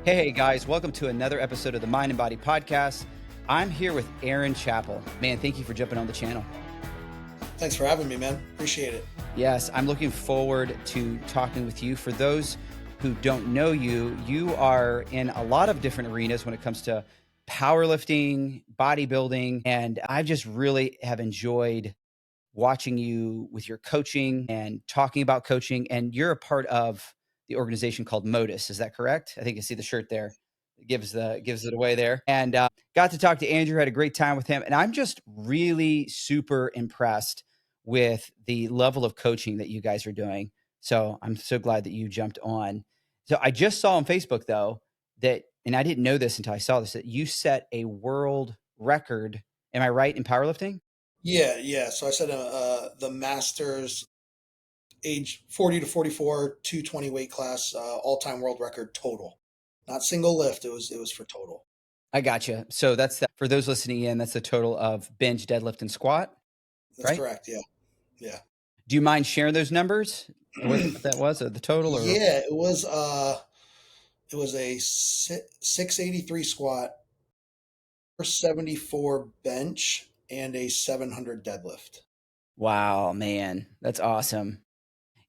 Hey guys, welcome to another episode of the Mind and Body Podcast. I'm here with Aaron Chapple. Man, thank you for jumping on the channel. Thanks for having me, man. Appreciate it. Yes, I'm looking forward to talking with you. For those who don't know you, you are in a lot of different arenas when it comes to powerlifting, bodybuilding, and I just really have enjoyed watching you with your coaching and talking about coaching. And you're a part of the organization called Modus. Is that correct? I think you see the shirt there. It gives it away there. And got to talk to Andrew, had a great time with him. And I'm just really super impressed with the level of coaching that you guys are doing. So I'm so glad that you jumped on. So I just saw on Facebook though that, and I didn't know this until I saw this, that you set a world record. Am I right in powerlifting? Yeah. So I said the Masters age 40 to 44, 220 weight class, all-time world record total. Not single lift, it was for total. I gotcha. So that's for those listening in, that's the total of bench, deadlift, and squat, That's right? correct. Yeah. Do you mind sharing those numbers? What that was, or the total, or Yeah, it was a 683 squat, 474 bench, and a 700 deadlift. wow, man, that's awesome.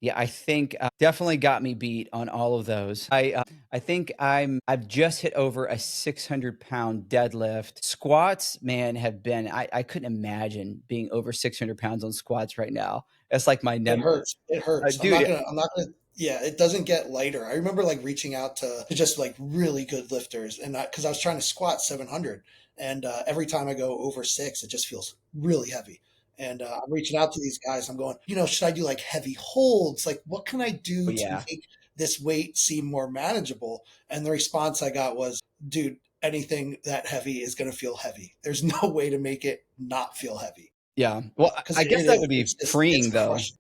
Yeah, I think definitely got me beat on all of those. I think I've just hit over a 600-pound deadlift. Squats, man, have been I couldn't imagine being over 600 pounds on squats right now. That's like my It number, hurts. It hurts. dude. I'm not gonna, yeah, it doesn't get lighter. I remember like reaching out to just like really good lifters and because I was trying to squat 700 and every time I go over six, it just feels really heavy. And I'm reaching out to these guys. I'm going, should I do like heavy holds? Like, what can I do to Yeah, make this weight seem more manageable? And the response I got was, dude, anything that heavy is going to feel heavy. There's no way to make it not feel heavy. yeah. Well, Because I it guess that is. would be It's freeing though. crushing.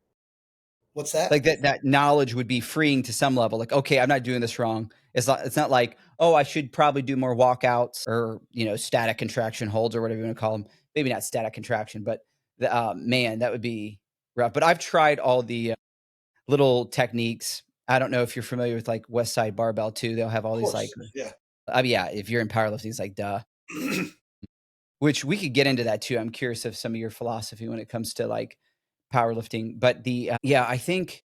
What's that? Like that knowledge would be freeing to some level. Like, okay, I'm not doing this wrong. It's not like, oh, I should probably do more walkouts or, static contraction holds or whatever you want to call them. Maybe not static contraction, but man, that would be rough. But I've tried all the little techniques. I don't know if you're familiar with like West Side Barbell too. They'll have all Of these like, course. Yeah. yeah, if you're in powerlifting, it's like, duh, which we could get into that too. I'm curious of some of your philosophy when it comes to like powerlifting, but yeah, I think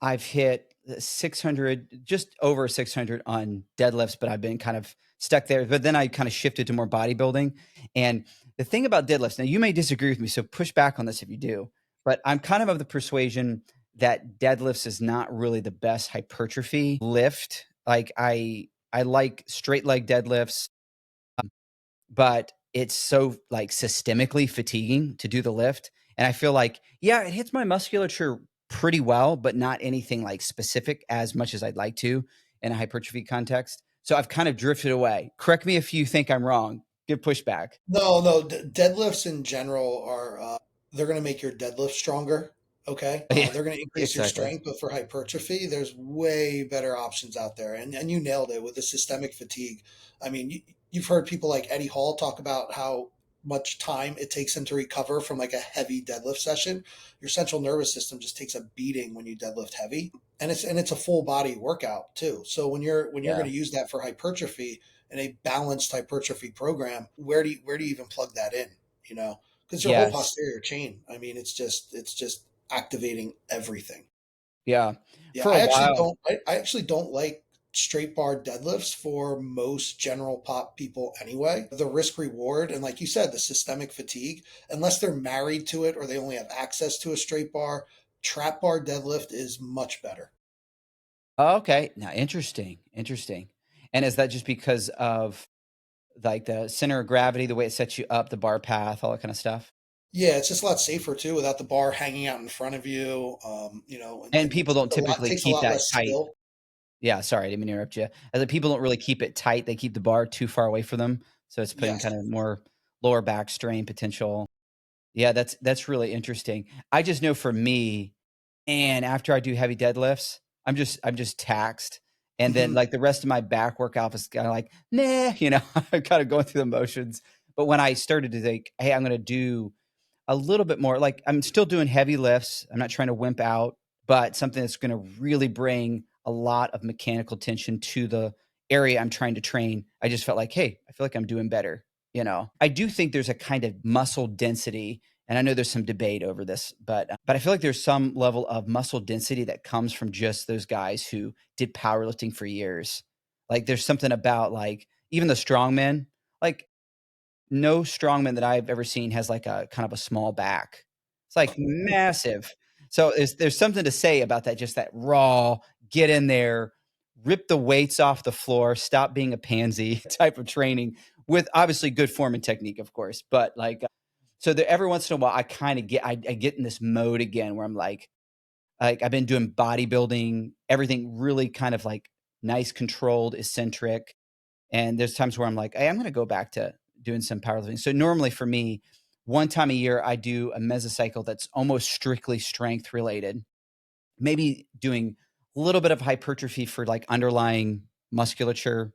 I've hit 600, just over 600 on deadlifts, but I've been kind of stuck there. But then I kind of shifted to more bodybuilding. And the thing about deadlifts, now you may disagree with me, so push back on this if you do, but I'm kind of the persuasion that deadlifts is not really the best hypertrophy lift. Like I like straight leg deadlifts, but it's so like systemically fatiguing to do the lift. And I feel like, yeah, it hits my musculature pretty well, but not anything like specific as much as I'd like to in a hypertrophy context. So I've kind of drifted away. Correct me if you think I'm wrong. Give pushback. No. Deadlifts in general are they're going to make your deadlift stronger. Okay, Yeah, they're going to increase your exactly. strength, but for hypertrophy, there's way better options out there. And you nailed it with the systemic fatigue. I mean, you've heard people like Eddie Hall talk about how much time it takes him to recover from like a heavy deadlift session. Your central nervous system just takes a beating when you deadlift heavy, and it's a full body workout too. So when you're Yeah. going to use that for hypertrophy in a balanced hypertrophy program, where do you even plug that in? Because your whole Yes. posterior chain. I mean, it's just activating everything. Yeah. Yeah, For a I actually while. don't. I actually don't like straight bar deadlifts for most general pop people anyway. The risk reward and like you said, the systemic fatigue, unless they're married to it or they only have access to a straight bar, trap bar deadlift is much better. Oh, okay. Now, interesting. Interesting. And is that just because of like the center of gravity, the way it sets you up, the bar path, all that kind of stuff? Yeah, it's just a lot safer too without the bar hanging out in front of you. And And people it's don't a lot typically takes a keep lot that less tight. skill. Yeah, sorry, I didn't mean to interrupt you. As the people don't really keep it tight, they keep the bar too far away from them, so it's putting Yes. kind of more lower back strain potential. Yeah, that's really interesting. I just know for me, and after I do heavy deadlifts, I'm just taxed, and then Mhm. like the rest of my back workout is kind of like, nah, I'm kind of going through the motions. But when I started to think, hey, I'm going to do a little bit more, like I'm still doing heavy lifts. I'm not trying to wimp out, but something that's going to really bring a lot of mechanical tension to the area I'm trying to train, I just felt like, hey, I feel like I'm doing better. I do think there's a kind of muscle density, and I know there's some debate over this, but I feel like there's some level of muscle density that comes from just those guys who did powerlifting for years. Like there's something about like even the strongmen, like no strongman that I've ever seen has like a kind of a small back. It's like massive. So there's something to say about that, just that raw, get in there, rip the weights off the floor, stop being a pansy type of training with obviously good form and technique, of course. But like, so that every once in a while, I kind of I get in this mode again where I'm like I've been doing bodybuilding, everything really kind of like nice, controlled, eccentric, and there's times where I'm like, "Hey, I'm gonna go back to doing some powerlifting." So normally for me, one time a year, I do a mesocycle that's almost strictly strength related. Maybe doing a little bit of hypertrophy for like underlying musculature,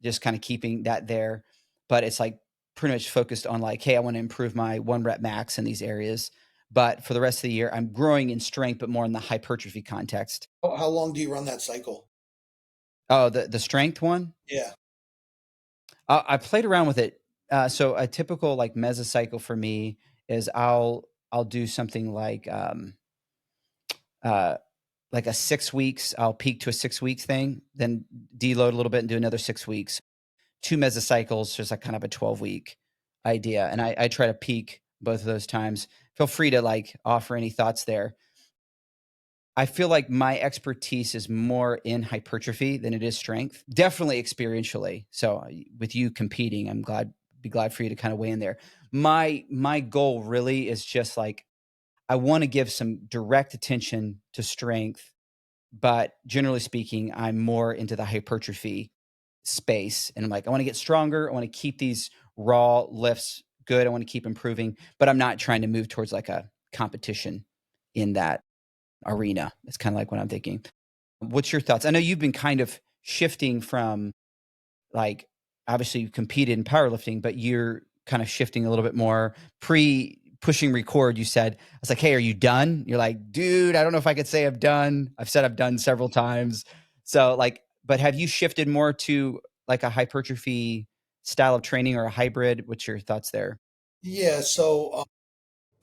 just kind of keeping that there. But it's like pretty much focused on like, hey, I want to improve my 1 rep max in these areas. But for the rest of the year, I'm growing in strength, but more in the hypertrophy context. How long do you run that cycle? Oh, the strength one? Yeah. I played around with it. So a typical like mesocycle for me is I'll do something uh like a 6 weeks. I'll peak to a 6 weeks thing, then deload a little bit and do another 6 weeks. Two mesocycles, just like kind of a 12-week idea. And I try to peak both of those times. Feel free to like offer any thoughts there. I feel like my expertise is more in hypertrophy than it is strength. Definitely experientially. So with you competing, be glad for you to kind of weigh in there. My goal really is just like I want to give some direct attention to strength, but generally speaking, I'm more into the hypertrophy space. And I'm like, I want to get stronger. I want to keep these raw lifts good. I want to keep improving, but I'm not trying to move towards like a competition in that arena. It's kind of like what I'm thinking. What's your thoughts? I know you've been kind of shifting from like obviously you competed in powerlifting, but you're kind of shifting a little bit more pre pushing record. You said, I was like, hey, are you done? You're like, dude, I don't know if I could say I'm done. I've said I've done several times. So like, but have you shifted more to like a hypertrophy style of training or a hybrid? What's your thoughts there? Yeah. So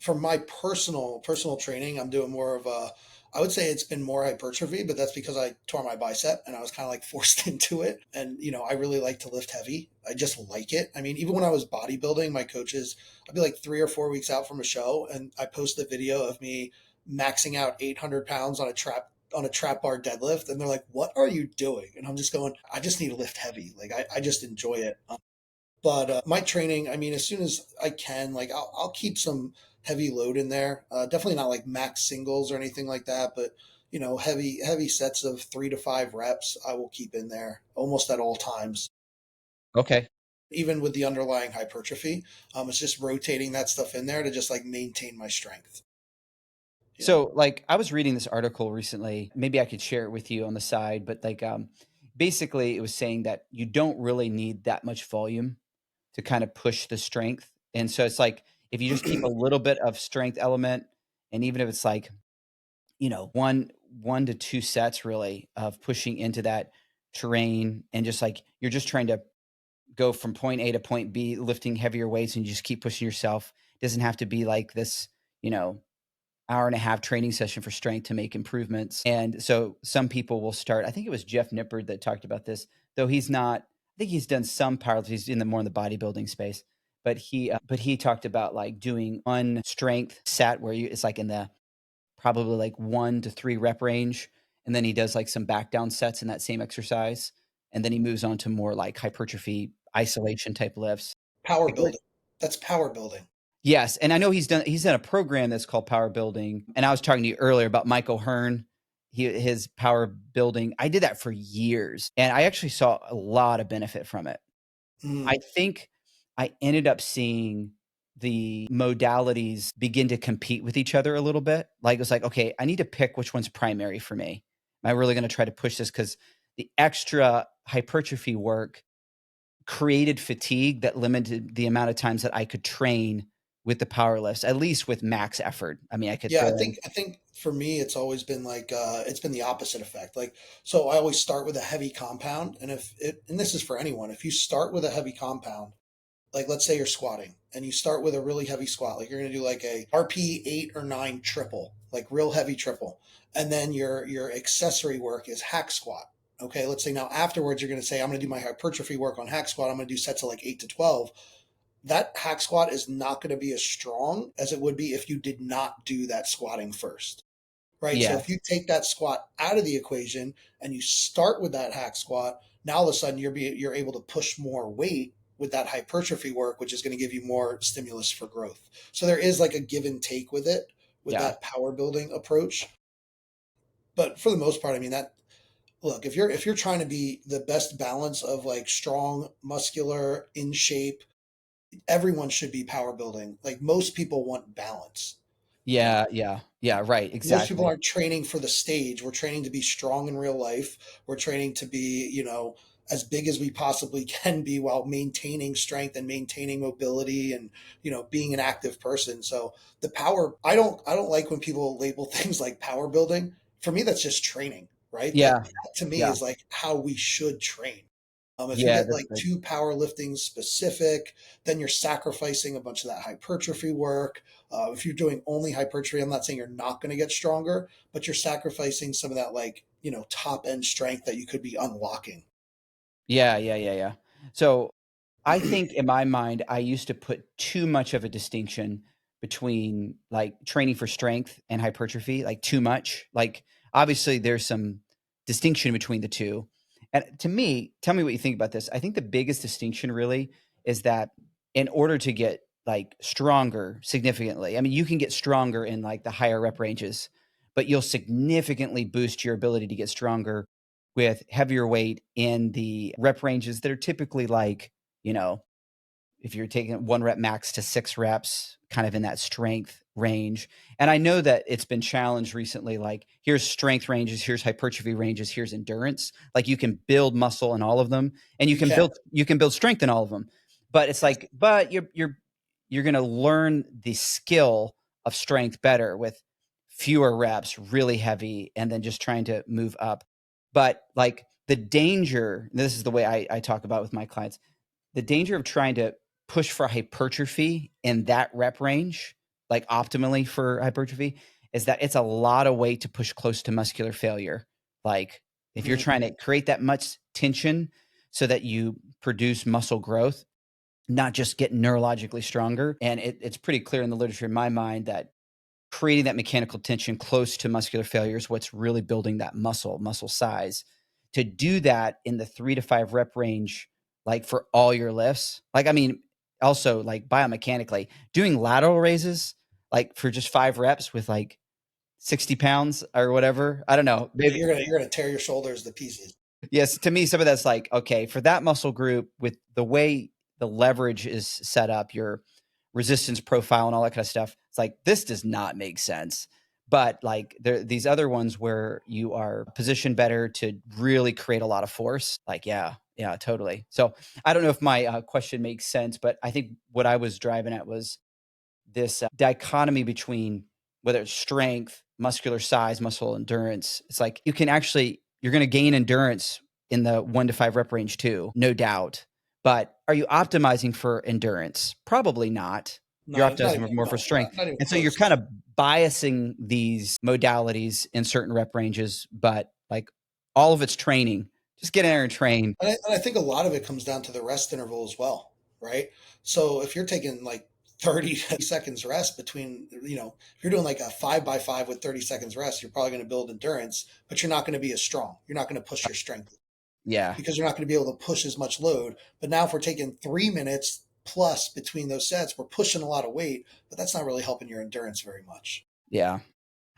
for my personal training, I'm doing more of a. I would say it's been more hypertrophy, but that's because I tore my bicep and I was kind of like forced into it. And I really like to lift heavy. I just like it. I mean, even when I was bodybuilding, my coaches, I'd be like 3 or 4 weeks out from a show, and I post a video of me maxing out 800 pounds on a trap bar deadlift, and they're like, "What are you doing?" And I'm just going, "I just need to lift heavy. Like I just enjoy it." But my training, I mean, as soon as I can, like I'll keep some heavy load in there. Definitely not like max singles or anything like that, but heavy sets of 3 to 5 reps, I will keep in there almost at all times. Okay. Even with the underlying hypertrophy, it's just rotating that stuff in there to just like maintain my strength. You know, So, like, I was reading this article recently. Maybe I could share it with you on the side, but like, basically, it was saying that you don't really need that much volume to kind of push the strength. And so it's like if you just keep a little bit of strength element, and even if it's like, one to two sets really of pushing into that terrain and just like you're just trying to go from point A to point B, lifting heavier weights and you just keep pushing yourself. It doesn't have to be like this, you know, hour and a half training session for strength to make improvements. And so some people will start, I think it was Jeff Nippard that talked about this, though he's not, I think he's done some powerlifting, he's in the more in the bodybuilding space. But he talked about like doing one strength set where it's like in the probably like 1 to 3 rep range. And then he does like some back down sets in that same exercise. And then he moves on to more like hypertrophy isolation type lifts. power Like, what, building. That's power building. Yes, and I know he's done a program that's called Powerbuilding, and I was talking to you earlier about Michael Hearn, his power building. I did that for years, and I actually saw a lot of benefit from it. Mm. I think I ended up seeing the modalities begin to compete with each other a little bit. Like, it was like, "Okay, I need to pick which one's primary for me. Am I really gonna try to push this? Because the extra hypertrophy work created fatigue that limited the amount of times that I could train with the power lifts, at least with max effort. I mean, I could Yeah, throw in. I think for me it's always been like it's been the opposite effect. Like so I always start with a heavy compound, and if it and this is for anyone, if you start with a heavy compound, like let's say you're squatting and you start with a really heavy squat, like you're going to do like a RP 8 or 9 triple, like real heavy triple. And then your accessory work is hack squat. Okay, let's say now afterwards you're going to say I'm going to do my hypertrophy work on hack squat. I'm going to do sets of like 8 to 12. That hack squat is not going to be as strong as it would be if you did not do that squatting first. Right? So Yeah, if you take that squat out of the equation and you start with that hack squat, now all of a sudden you're able to push more weight with that hypertrophy work, which is going to give you more stimulus for growth. So there is like a give and take with it, with yeah, that power building approach. But for the most part, I mean that look, if you're trying to be the best balance of like strong, muscular, in shape, everyone should be power building. Like most people want balance. yeah, yeah, yeah. Right, Most people exactly. aren't training for the stage. We're training to be strong in real life. We're training to be, as big as we possibly can be while maintaining strength and maintaining mobility and, being an active person. So the power, I don't like when people label things like power building. For me, that's just training, right? That Yeah, to me yeah, is like how we should train. If you yeah. get That's like good. too powerlifting specific, then you're sacrificing a bunch of that hypertrophy work. If you're doing only hypertrophy, I'm not saying you're not going to get stronger, but you're sacrificing some of that like top end strength that you could be unlocking. Yeah, yeah, yeah, yeah. So I think in my mind, I used to put too much of a distinction between like training for strength and hypertrophy, like too much. Like obviously there's some distinction between the two. And to me, tell me what you think about this. I think the biggest distinction really is that in order to get like stronger significantly, I mean, you can get stronger in like the higher rep ranges, but you'll significantly boost your ability to get stronger with heavier weight in the rep ranges that are typically like, you know, if you're taking 1 rep max to 6 reps, kind of in that strength range. And I know that it's been challenged recently, like, here's strength ranges, here's hypertrophy ranges, here's endurance. Like, you can build muscle in all of them, and You can. you can build strength in all of them. But it's Yes. like, but you're gonna learn the skill of strength better with fewer reps, really heavy, and then just trying to move up. But, like, the danger, this is the way I talk about with my clients, the danger of trying to push for hypertrophy in that rep range, like optimally for hypertrophy, is that it's a lot of weight to push close to muscular failure. Like if you're Mhm. trying to create that much tension so that you produce muscle growth, not just get neurologically stronger. And it's pretty clear in the literature in my mind that creating that mechanical tension close to muscular failure is what's really building that muscle size. To do that in the 3 to 5 rep range, like for all your lifts, like, I mean, also like biomechanically, doing lateral raises, like for just 5 reps with like 60 pounds or whatever. I don't know. Maybe. You're gonna tear your shoulders to pieces. Yes, to me, some of that's like, okay, for that muscle group, with the way the leverage is set up, your resistance profile and all that kind of stuff, it's like this does not make sense. But like there, these other ones where you are positioned better to really create a lot of force, like yeah, yeah, totally. So I don't know if my question makes sense, but I think what I was driving at was this dichotomy between whether it's strength, muscular size, muscle endurance. It's like you can actually, you're going to gain endurance in the 1 to 5 rep range too, no doubt. But are you optimizing for endurance? Probably not. You're Not optimizing even more for no, strength. not even And so you're close. kind of biasing these modalities in certain rep ranges, but like all of it's training. Just get in there and train. And I think a lot of it comes down to the rest interval as well, right? So if you're taking like 30 seconds rest between, if you're doing like a 5 by 5 with 30 seconds rest, you're probably going to build endurance, but you're not going to be as strong. You're not going to push your strength Yeah. because you're not going to be able to push as much load. But now if we're taking 3 minutes plus between those sets, we're pushing a lot of weight, but that's not really helping your endurance very much. Yeah.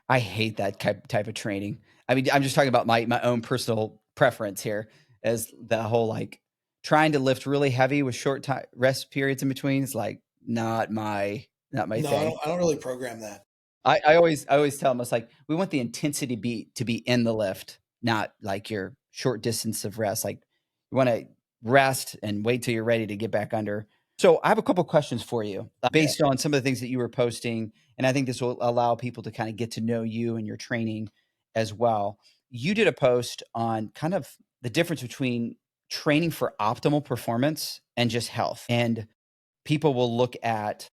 I hate that type of training. I mean, I'm just talking about my own personal preference here, as the whole like trying to lift really heavy with short time rest periods in between is like not my No, thing. I don't really program that. I always tell them, it's like we want the intensity to be in the lift, not like your short distance of rest. Like you want to rest and wait till you're ready to get back under. So I have a couple questions for you Yeah. based on some of the things that you were posting, and I think this will allow people to kind of get to know you and your training as well. You did a post on kind of the difference between training for optimal performance and just health. And people will look at,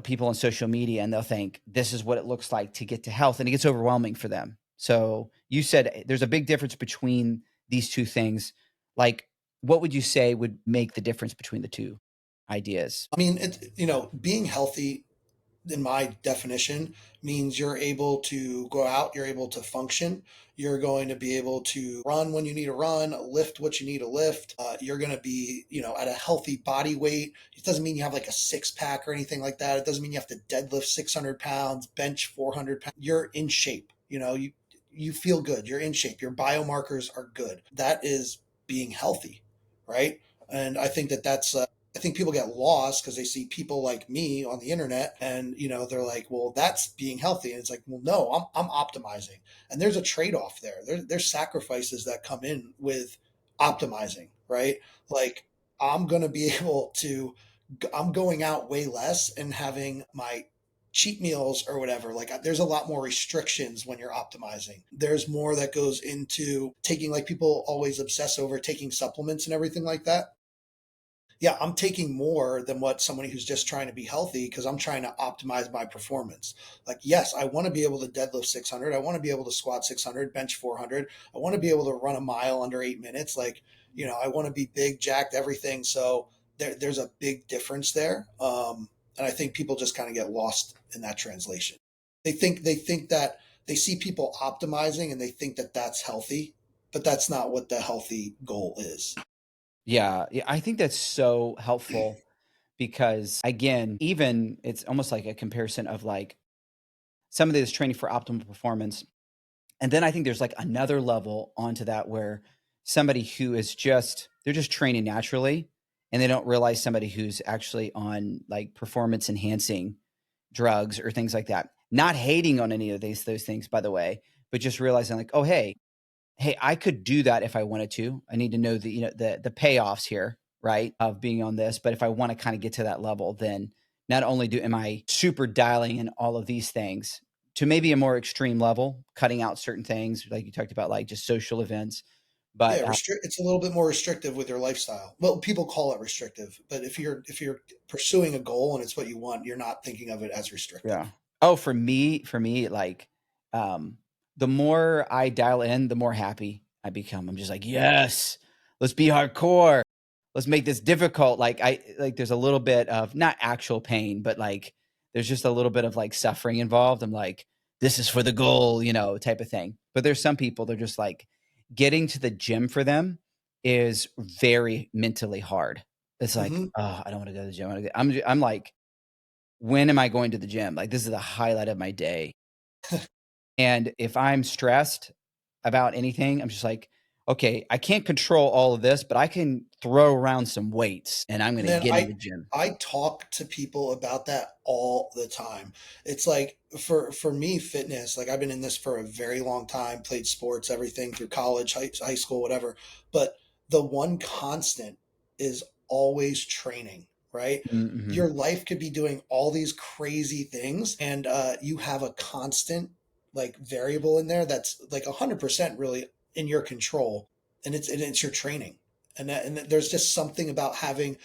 people on social media and they'll think this is what it looks like to get to health, and it gets overwhelming for them. So you said there's a big difference between these two things. Like, what would you say would make the difference between the two ideas? I mean, being healthy in my definition means you're able to go out, you're able to function, you're going to be able to run when you need to run, lift what you need to lift. You're going to be, at a healthy body weight. It doesn't mean you have like a six pack or anything like that. It doesn't mean you have to deadlift 600 pounds, bench 400 pounds. You're in shape. You feel good. You're in shape. Your biomarkers are good. That is being healthy, right? And I think I think people get lost because they see people like me on the internet and they're like, well, that's being healthy. And it's like, well, no, I'm optimizing. And there's a trade-off there's sacrifices that come in with optimizing, right? Like I'm going to be able to I'm going out way less and having my cheat meals or whatever. Like there's a lot more restrictions when you're optimizing. There's more that goes into taking, like people always obsess over taking supplements and everything like that. Yeah, I'm taking more than what somebody who's just trying to be healthy because I'm trying to optimize my performance. Like, yes, I want to be able to deadlift 600. I want to be able to squat 600, bench 400. I want to be able to run a mile under 8 minutes. Like, I want to be big, jacked, everything. So there's a big difference there. And I think people just kind of get lost in that translation. They think that they see people optimizing and they think that that's healthy, but that's not what the healthy goal is. Yeah, yeah, I think that's so helpful because, again, even it's almost like a comparison of like somebody that's training for optimal performance. And then I think there's like another level onto that where somebody who is they're just training naturally and they don't realize somebody who's actually on like performance enhancing drugs or things like that. Not hating on any of those things, by the way, but just realizing like, oh, hey, I could do that if I wanted to. I need to know the payoffs here, right, of being on this. But if I want to kind of get to that level, then not only am I super dialing in all of these things to maybe a more extreme level, cutting out certain things like you talked about, like just social events. Yeah, But it's a little bit more restrictive with your lifestyle. Well, people call it restrictive, but if you're pursuing a goal and it's what you want, you're not thinking of it as yeah. restrictive. Oh, for me, like, um, the more I dial in, the more happy I become. I'm just like, yes, let's be hardcore. Let's make this difficult. There's a little bit of not actual pain, but like there's just a little bit of like suffering involved. I'm like, this is for the goal, type of thing. But there's some people they're just like getting to the gym for them is very mentally hard. It's like, Hmm. oh, I don't want to go to the gym. I'm like, when am I going to the gym? Like this is the highlight of my day. And if I'm stressed about anything, I'm just like, okay, I can't control all of this, but I can throw around some weights and I'm going to Man, get in I the gym. I talk to people about that all the time. It's like for me, fitness, like I've been in this for a very long time, played sports, everything through college, high school, whatever. But the one constant is always training, right? Mhm. Your life could be doing all these crazy things, and you have a constant like variable in there that's like 100% really in your control, and it's your training. And there's just something about having,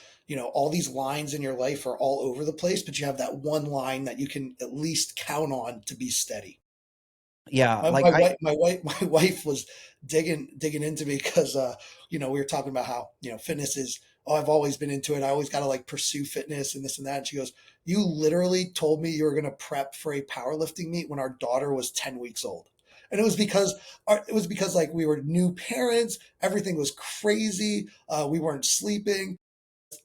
all these lines in your life are all over the place, but you have that one line that you can at least count on to be steady. Yeah, My, like my I wife, my wife was digging into me because, we were talking about how, fitness is, oh, I've always been into it. I always got to like pursue fitness and this and that. And she goes, you literally told me you were going to prep for a powerlifting meet when our daughter was 10 weeks old. And it was because like we were new parents. Everything was crazy. We weren't sleeping.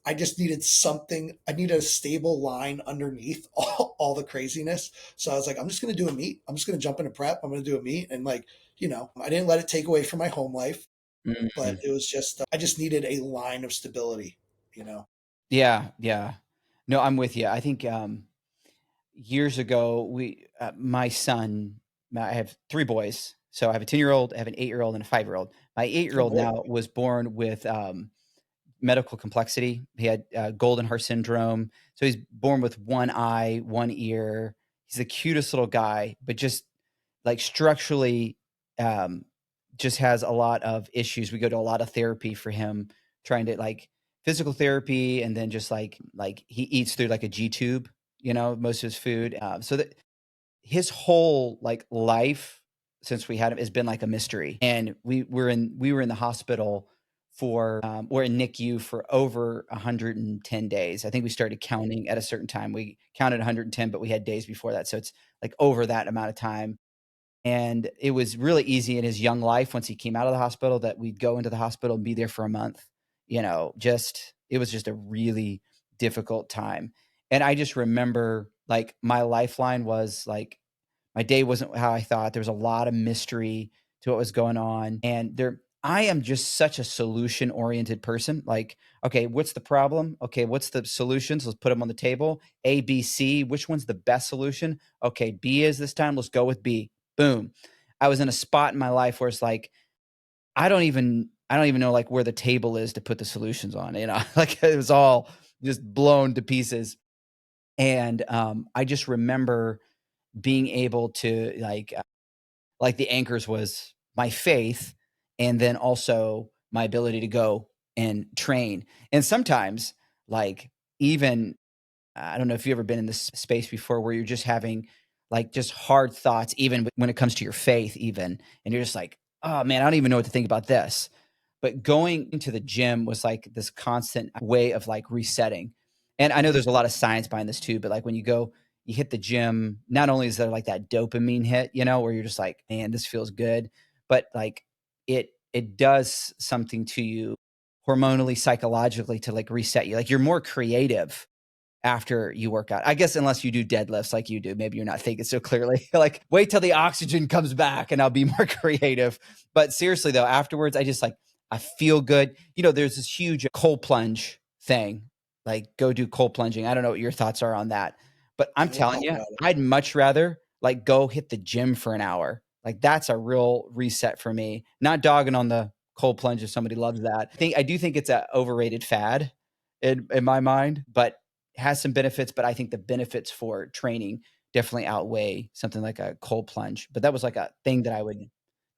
I just needed something. I needed a stable line underneath all the craziness. So I was like, I'm just going to do a meet. I'm just going to jump into prep. I'm going to do a meet. And like, I didn't let it take away from my home life, but Mhm. it was just, I just needed a line of stability, you know? Yeah, yeah. No, I'm with you. I think, years ago, my son I have 3 boys. So I have a 10-year-old, I have an 8-year-old, and a 5-year-old. My Oh 8-year-old boy. now was born with, medical complexity. He had golden heart syndrome. So he's born with one eye, one ear. He's the cutest little guy, but just like structurally, um, just has a lot of issues. We go to a lot of therapy for him, trying to like physical therapy, and then just like he eats through like a G tube, most of his food. So that his whole like life since we had him has been like a mystery. And we were in the hospital for we're in NICU for over 110 days. I think we started counting at a certain time. We counted 110, but we had days before that. So it's like over that amount of time. And it was really easy in his young life once he came out of the hospital that we'd go into the hospital and be there for a month. Just it was just a really difficult time. And I just remember like my lifeline was like my day wasn't how I thought. There was a lot of mystery to what was going on. And I am just such a solution oriented person. Like, okay, what's the problem? Okay, what's the solutions? Let's put them on the table. A, B, C. Which one's the best solution? Okay, B is this time. Let's go with B. Boom. I was in a spot in my life where it's like, I don't even know like where the table is to put the solutions on, like it was all just blown to pieces. And I just remember being able to like the anchors was my faith and then also my ability to go and train. And sometimes like even I don't know if you've ever been in this space before where you're just having like just hard thoughts, even when it comes to your faith, even, and you're just like, oh man, I don't even know what to think about this. But going into the gym was like this constant way of like resetting. And I know there's a lot of science behind this too, but like when you go, you hit the gym, not only is there like that dopamine hit, where you're just like, man, this feels good, but like it does something to you hormonally, psychologically to like reset you. Like you're more creative after you work out. I guess unless you do deadlifts like you do, maybe you're not thinking so clearly. Like wait till the oxygen comes back and I'll be more creative. But seriously though, afterwards I just like I feel good. There's this huge cold plunge thing. Like go do cold plunging. I don't know what your thoughts are on that. But I'm We'll telling talk you, about it. I'd much rather like go hit the gym for an hour. Like that's a real reset for me. Not dogging on the cold plunge if somebody loves that. I do think it's an overrated fad in my mind, but has some benefits, but I think the benefits for training definitely outweigh something like a cold plunge. But that was like a thing that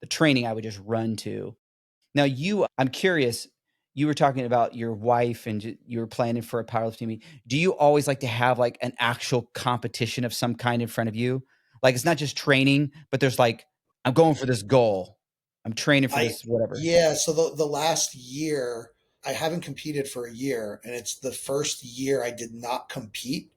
the training I would just run to. Now, I'm curious, you were talking about your wife and you were planning for a powerlifting meet. Do you always like to have like an actual competition of some kind in front of you? Like it's not just training, but there's like, I'm going for this goal. I'm training for I this, whatever. Yeah, so the last year I haven't competed for a year, and it's the first year I did not compete.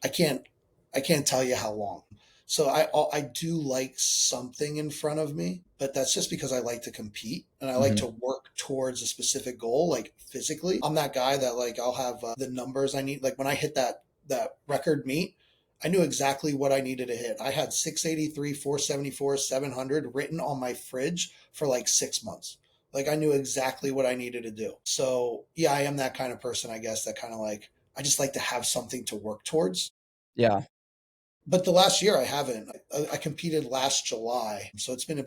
I can't I can't tell you how long. So I do like something in front of me, but that's just because I like to compete and I like Hmm. to work towards a specific goal, like physically. I'm that guy that like I'll have the numbers I need. Like when I hit that record meet, I knew exactly what I needed to hit. I had 683, 474, 700 written on my fridge for like 6 months. Like I knew exactly what I needed to do. So yeah, I am that kind of person, I guess, that kind of like I just like to have something to work towards. Yeah. But the last year I haven't. I competed last July, so it's been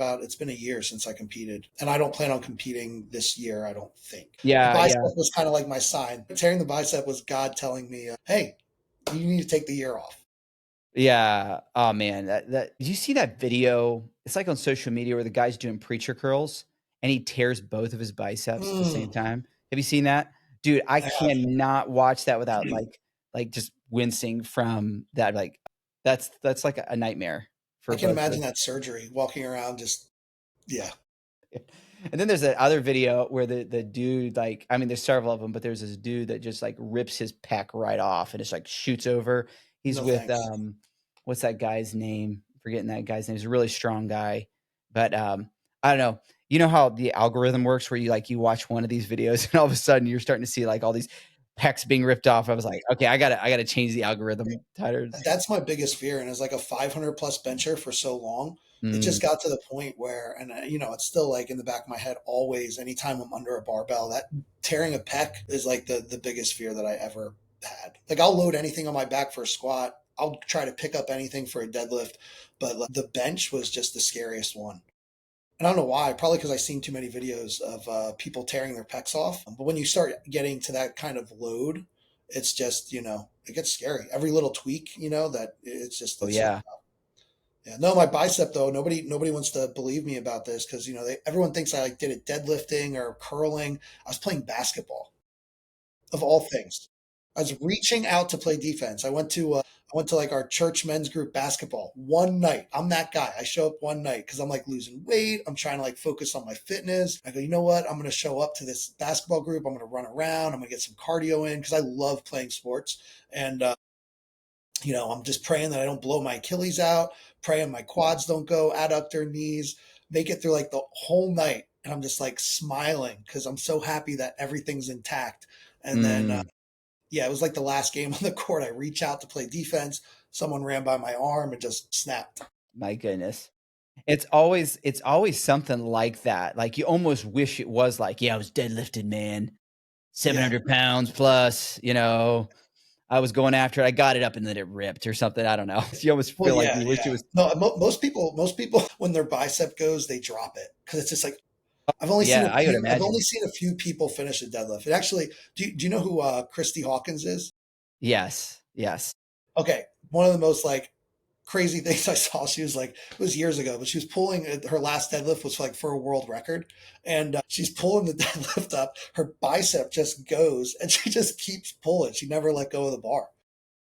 a year since I competed, and I don't plan on competing this year. I don't think the Yeah. bicep Yeah. was kind of like my sign. Tearing the bicep was God telling me, "Hey, you need to take the year off." Yeah. Oh man, that did you see that video? It's like on social media where the guy's doing preacher curls and he tears both of his biceps at the same Mm, time. Have you seen that? Dude, I I have. cannot watch that without like just wincing from that. Like that's like a nightmare I for can both of imagine us. that surgery, walking around, just yeah. And then there's that other video where the dude like I mean there's several of them, but there's this dude that just like rips his pec right off and just like shoots over. He's No with thanks. what's that guy's name? Forgetting that guy's name. He's a really strong guy. But I don't know. You know how the algorithm works where you watch one of these videos and all of a sudden you're starting to see like all these pecs being ripped off. I was like, okay, I gotta change the algorithm titles. That's my biggest fear. And as like a 500 plus bencher for so long, it Mm, just got to the point where, and it's still like in the back of my head always, anytime I'm under a barbell, that tearing a pec is like the biggest fear that I ever had. Like I'll load anything on my back for a squat. I'll try to pick up anything for a deadlift, but like, the bench was just the scariest one. And I don't know why, probably because I've seen too many videos of people tearing their pecs off. But when you start getting to that kind of load, it's just, it gets scary. Every little tweak, that Oh it's just yeah. yeah. No, my bicep though, nobody wants to believe me about this because everyone thinks I like did it deadlifting or curling. I was playing basketball of all things. I was reaching out to play defense. I went to like our church men's group basketball one night. I'm that guy. I show up one night because I'm like losing weight. I'm trying to like focus on my fitness. I go, you know what? I'm going to show up to this basketball group. I'm going to run around. I'm going to get some cardio in because I love playing sports. And I'm just praying that I don't blow my Achilles out, praying my quads don't go, adductor knees, make it through like the whole night. And I'm just like smiling because I'm so happy that everything's intact. And then, Mm, yeah, it was like the last game on the court. I reach out to play defense. Someone ran by my arm and just snapped. my goodness. It's always something like that. Like you almost wish it was like, yeah, I was deadlifted, man. Yeah. 700 pounds plus, I was going after it. I got it up and then it ripped or something. I don't know. You almost Well, feel like yeah, you wish it yeah. was. No, most people, when their bicep goes, they drop it because it's just like Yeah, I would I've only imagine. seen a few people finish a deadlift. It actually, do you know who Christy Hawkins is? Yes. Yes. Okay, one of the most like crazy things I saw. She was like, it was years ago, but she was pulling her last deadlift was like for a world record, and she's pulling the deadlift up. Her bicep just goes, and she just keeps pulling. She never let go of the bar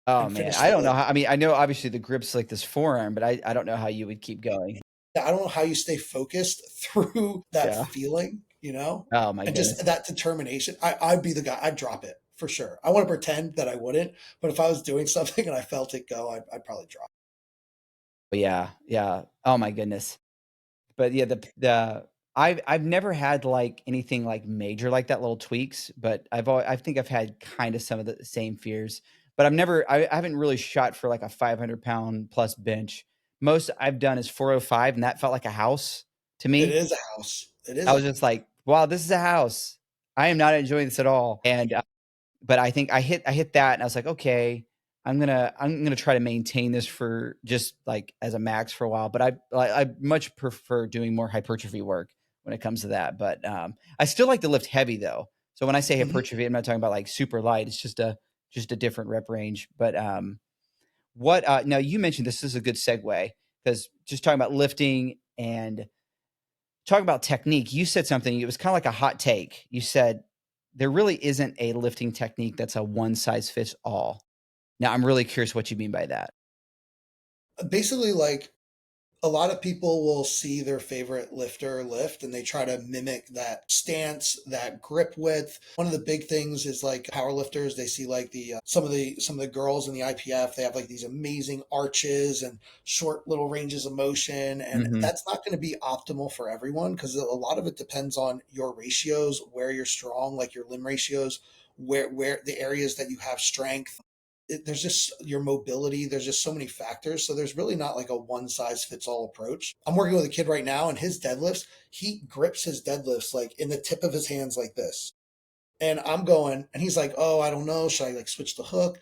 Oh and man, finished I it don't know like. how. I mean, I know obviously the grip's like this forearm, but I don't know how you would keep going. I don't know how you stay focused through that Yeah. feeling, Oh my and goodness. just that determination. I'd be the guy. I'd drop it for sure. I want to pretend that I wouldn't, but if I was doing something and I felt it go, I'd probably drop. But yeah, yeah. Oh my goodness. But yeah, I've never had like anything like major like that, little tweaks, but I think I've had kind of some of the same fears. But I haven't really shot for like a 500-pound plus bench. Most I've done is 405, and that felt like a house to It me. is a house. It is I a was just like, wow, this is a house. I am not enjoying this at all. And but I think I hit that and I was like, "Okay, I'm gonna try to maintain this for just, like, as a max for a while," but I much prefer doing more hypertrophy work when it comes to that, but, I still like to lift heavy, though. So when I say Mhm. hypertrophy, I'm not talking about, like, super light, it's just a different rep range, but, what, now you mentioned this is a good segue because just talking about lifting and talking about technique, you said something, it was kinda like a hot take. You said, "There really isn't a lifting technique that's a one size fits all." Now, I'm really curious what you mean by that. Basically, like a lot of people will see their favorite lifter lift and they try to mimic that stance, that grip width. One of the big things is like power lifters, they see like the some of the girls in the IPF, they have like these amazing arches and short little ranges of motion, and Mhm. that's not going to be optimal for everyone because a lot of it depends on your ratios, where you're strong, like your limb ratios, where the areas that you have strength. There's just your mobility. There's just so many factors. So there's really not like a one size fits all approach. I'm working with a kid right now, and his deadlifts, he grips his deadlifts like in the tip of his hands like this. And I'm going, and he's like, "Oh, I don't know. Should I like switch the hook?"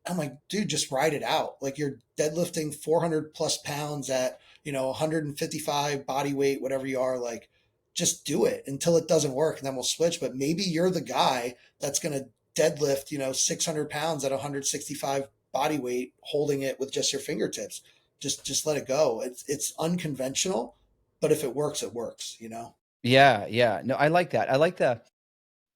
I'm like, dude, just ride it out. Like you're deadlifting 400 plus pounds at, 155 body weight, whatever you are. Like, just do it until it doesn't work, and then we'll switch. But maybe you're the guy that's going to deadlift, 600 pounds at 165 body weight, holding it with just your fingertips. Just let it go. It's unconventional, but if it works, it works. Yeah, yeah. No, I like that. I like the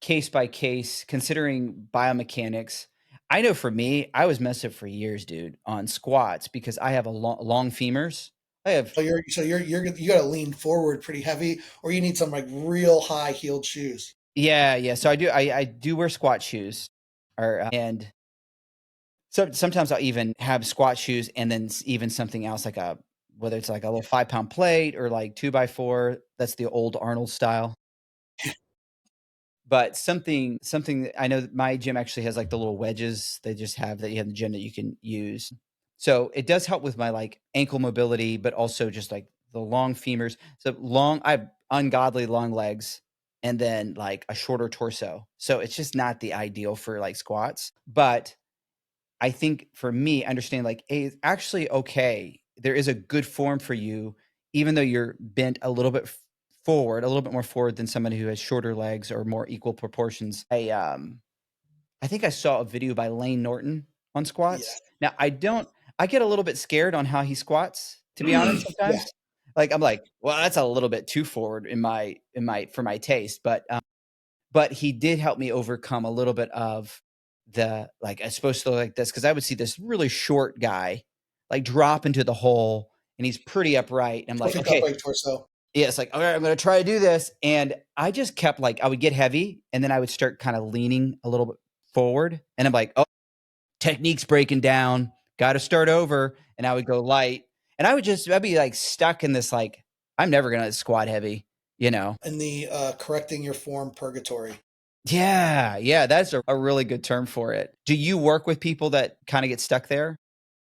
case by case, considering biomechanics. I know for me, I was messed up for years, dude, on squats because I have a long femurs. I have You got to lean forward pretty heavy, or you need some like real high heeled shoes. Yeah, yeah. So I do wear squat shoes, or and sometimes I'll even have squat shoes and then even something else like a whether it's like a little 5 pound plate or like 2x4. That's the old Arnold style. But something that I know that my gym actually has like the little wedges they just have that you have in the gym that you can use. So it does help with my like ankle mobility, but also just like the long femurs. So I have ungodly long legs and then like a shorter torso. So it's just not the ideal for like squats. But I think for me, understanding like, hey, it's actually okay. There is a good form for you, even though you're bent a little bit forward, a little bit more forward than somebody who has shorter legs or more equal proportions. I think I saw a video by Lane Norton on Yeah. squats. Now I get a little bit scared on how he squats, to be honest, Yeah. sometimes. Like, I'm like, "Well, that's a little bit too forward in my for my taste," but he did help me overcome a little bit of the, like, "It's supposed to look like this," because I would see this really short guy, like, drop into the hole, and he's pretty upright, and I'm like, Perfect "Okay." upright torso. Yeah, it's like, "Alright, I'm gonna try to do this," and I just kept, like, I would get heavy, and then I would start kinda leaning a little bit forward, and I'm like, "Oh, technique's breaking down, gotta start over," and I would go light, and I'd be, like, stuck in this, like, "I'm never gonna squat heavy," you know? In the correcting your form purgatory. Yeah, yeah, that's a really good term for it. Do you work with people that kinda get stuck there?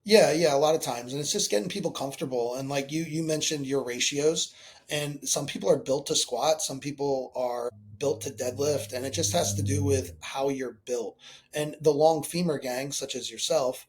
Yeah, yeah, a lot of times, and it's just getting people comfortable. And like you mentioned your ratios, and some people are built to squat, some people are built to deadlift, and it just has to do with how you're built. And the long femur gang, such as yourself,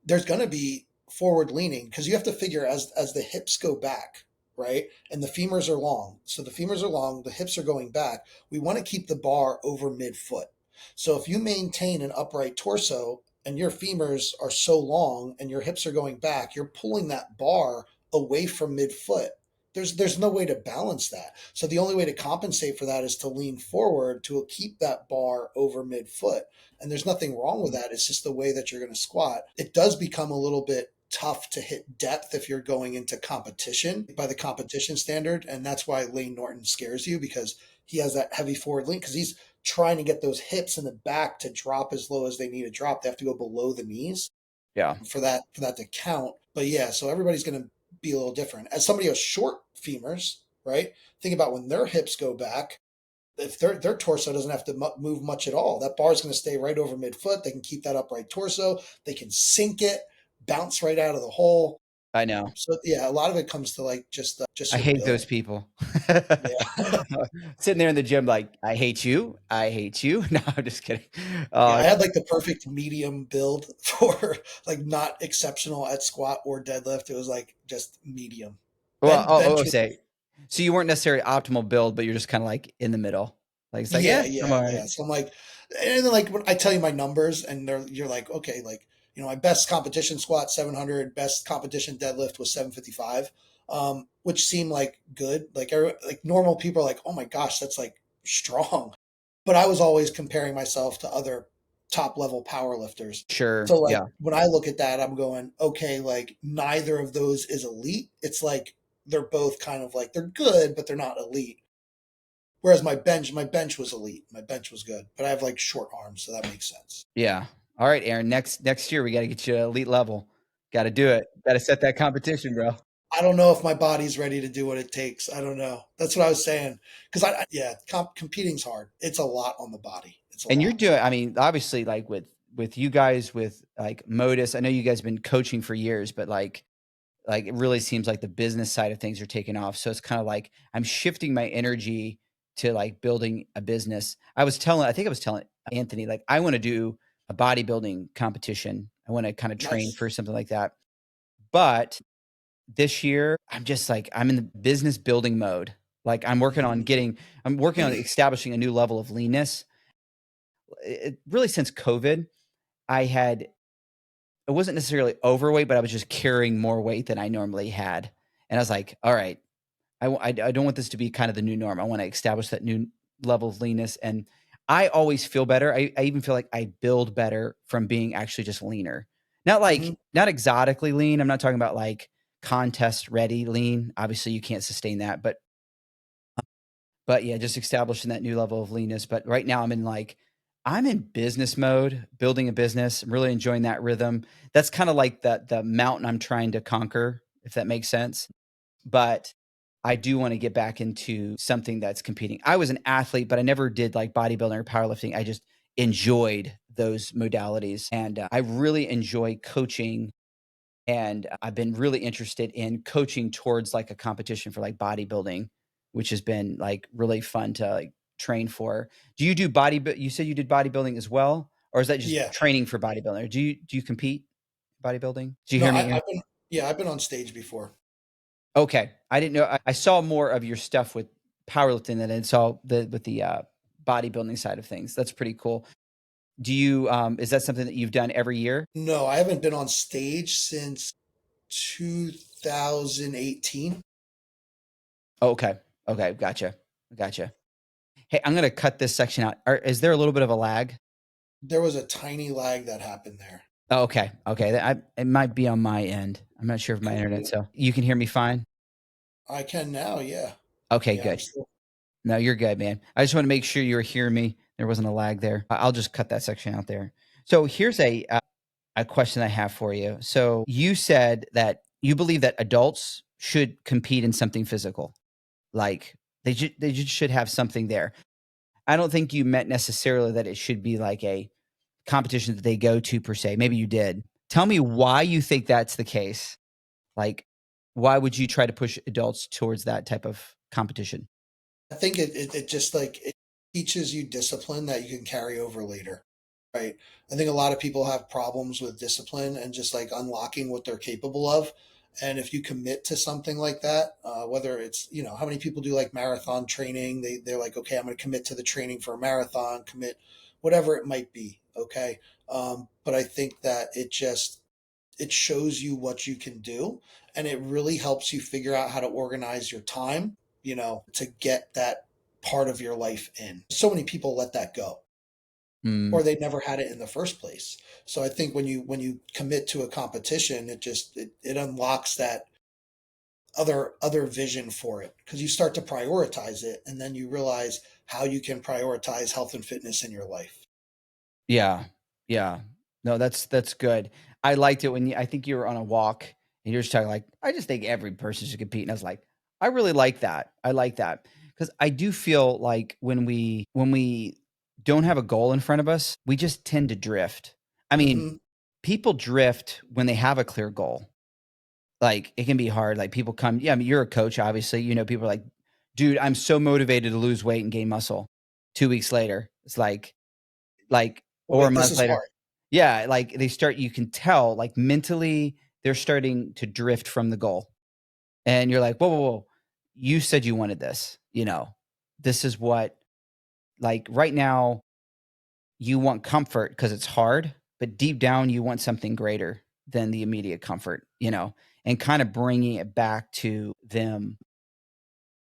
there's going to be forward leaning because you have to figure as the hips go back, right? And the femurs are long. So the femurs are long, the hips are going back. We want to keep the bar over midfoot. So if you maintain an upright torso and your femurs are so long and your hips are going back, you're pulling that bar away from midfoot. There's no way to balance that. So the only way to compensate for that is to lean forward to keep that bar over midfoot. And there's nothing wrong with that. It's just the way that you're going to squat. It does become a little bit tough to hit depth if you're going into competition by the competition standard. And that's why Lane Norton scares you because he has that heavy forward lean because he's trying to get those hips in the back to drop as low as they need to drop. They have to go below the knees Yeah. for that to count. But yeah, so everybody's going to be a little different. As somebody who has short femurs, right? Think about when their hips go back. If their torso doesn't have to move much at all, that bar is going to stay right over midfoot. They can keep that upright torso. They can sink it, bounce right out of the hole. I know. So yeah, a lot of it comes to like just I your hate those build. people. Yeah. Sitting there in the gym like, "I hate you. I hate you." No, I'm just kidding. Yeah, Uh, I had like the perfect medium build for like not exceptional at squat or deadlift. It was like just medium. well, Bench I'll was say, so you weren't necessarily optimal build, but you're just kinda, like, in the middle. Like, it's like, yeah, "Yeah, yeah, I'm alright." yeah. So I'm like, and then like when I tell you my numbers, and you're like, okay, like my best competition squat 700, best competition deadlift was 755, which seemed like good. Like normal people are like, oh my gosh, that's like strong. But I was always comparing myself to other top level power lifters. Sure, So like yeah. when I look at that, I'm going, okay, like neither of those is elite. It's like they're both kind of like they're good, but they're not elite. Whereas my bench was elite. My bench was good, but I have like short arms, so that makes sense. Yeah. Alright, Aaron, next year, we gotta get you to elite level. Gotta do it. Gotta set that competition, bro. I don't know if my body's ready to do what it takes. I don't know. That's what I was saying. Because yeah, competing's hard. It's a lot on the body. It's a And you're lot. doing, I mean, obviously, like, with you guys, with, like, Modus, I know you guys have been coaching for years, but, like, it really seems like the business side of things are taking off, so it's kinda like I'm shifting my energy to, like, building a business. I think I was telling Anthony, like, I wanna do a bodybuilding competition. I wanna kinda train Nice. for something like that, but this year, I'm just, like, I'm in the business building mode. Like, Hmm. I'm working on establishing a new level of leanness. It really, since COVID, I had I wasn't necessarily overweight, but I was just carrying more weight than I normally had, and I was like, "Alright, I don't want this to be kind of the new norm. I wanna establish that new level of leanness," and I always feel better. I even feel like I build better from being actually just leaner. Hmm. Not exotically lean. I'm not talking about, like, contest ready lean. Obviously, you can't sustain that, but yeah, just establishing that new level of leanness. But right now I'm in business mode, building a business. I'm really enjoying that rhythm. That's kinda like the mountain I'm trying to conquer, if that makes sense. But I do wanna get back into something that's competing. I was an athlete, but I never did, like, bodybuilding or powerlifting. I just enjoyed those modalities, and, I really enjoy coaching, and I've been really interested in coaching towards, like, a competition for, like, bodybuilding, which has been, like, really fun to, like, train for. Do you do you said you did bodybuilding as well? Or is that just Yeah. training for bodybuilding? Or do you compete bodybuilding? Do you No, hear me, Aaron? I've been on stage before. Okay. I didn't know. I saw more of your stuff with powerlifting than it's all with the bodybuilding side of things. That's pretty cool. Do you is that something that you've done every year? No, I haven't been on stage since 2018. Oh, okay. Okay, gotcha. Gotcha. Hey, I'm gonna cut this section out. Is there a little bit of a lag? There was a tiny lag that happened there. Oh, okay. Okay. It might be on my end. I'm not sure of my Could internet. be. So you can hear me fine? I can now, yeah. Okay, Yeah, I'm good. still. No, you're good, man. I just want to make sure you were hearing me. There wasn't a lag there. I'll just cut that section out there. So here's a question I have for you. So you said that you believe that adults should compete in something physical, like they just should have something there. I don't think you meant necessarily that it should be like a competition that they go to per se. Maybe you did. Tell me why you think that's the case. Like, why would you try to push adults towards that type of competition? I think it just like it teaches you discipline that you can carry over later. Right. I think a lot of people have problems with discipline and just like unlocking what they're capable of. And if you commit to something like that, whether it's, how many people do like marathon training, they're like, okay, I'm going to commit to the training for a marathon, commit whatever it might be. Okay. But I think that it shows you what you can do, and it really helps you figure out how to organize your time, to get that part of your life in. So many people let that go, Mm, or they never had it in the first place. So I think when you commit to a competition, it unlocks that other vision for it, because you start to prioritize it, and then you realize how you can prioritize health and fitness in your life. yeah, yeah. No, that's good. I liked it when I think you were on a walk and you're just talking like, I just think every person should compete. And I was like, I really like that. I like that because I do feel like when we don't have a goal in front of us, we just tend to drift. I mean, Hmm. people drift when they have a clear goal. Like, it can be hard, like, people come yeah, I mean, you're a coach, obviously, people are like, "Dude, I'm so motivated to lose weight and gain muscle." 2 weeks later, it's like Well, or a wait, this month is later. hard. Yeah, like, they start you can tell, like, mentally, they're starting to drift from the goal, and you're like, "Whoa, whoa, whoa. You said you wanted this," you know? This is what like, right now, you want comfort because it's hard, but deep down, you want something greater than the immediate comfort, and kinda bringing it back to them,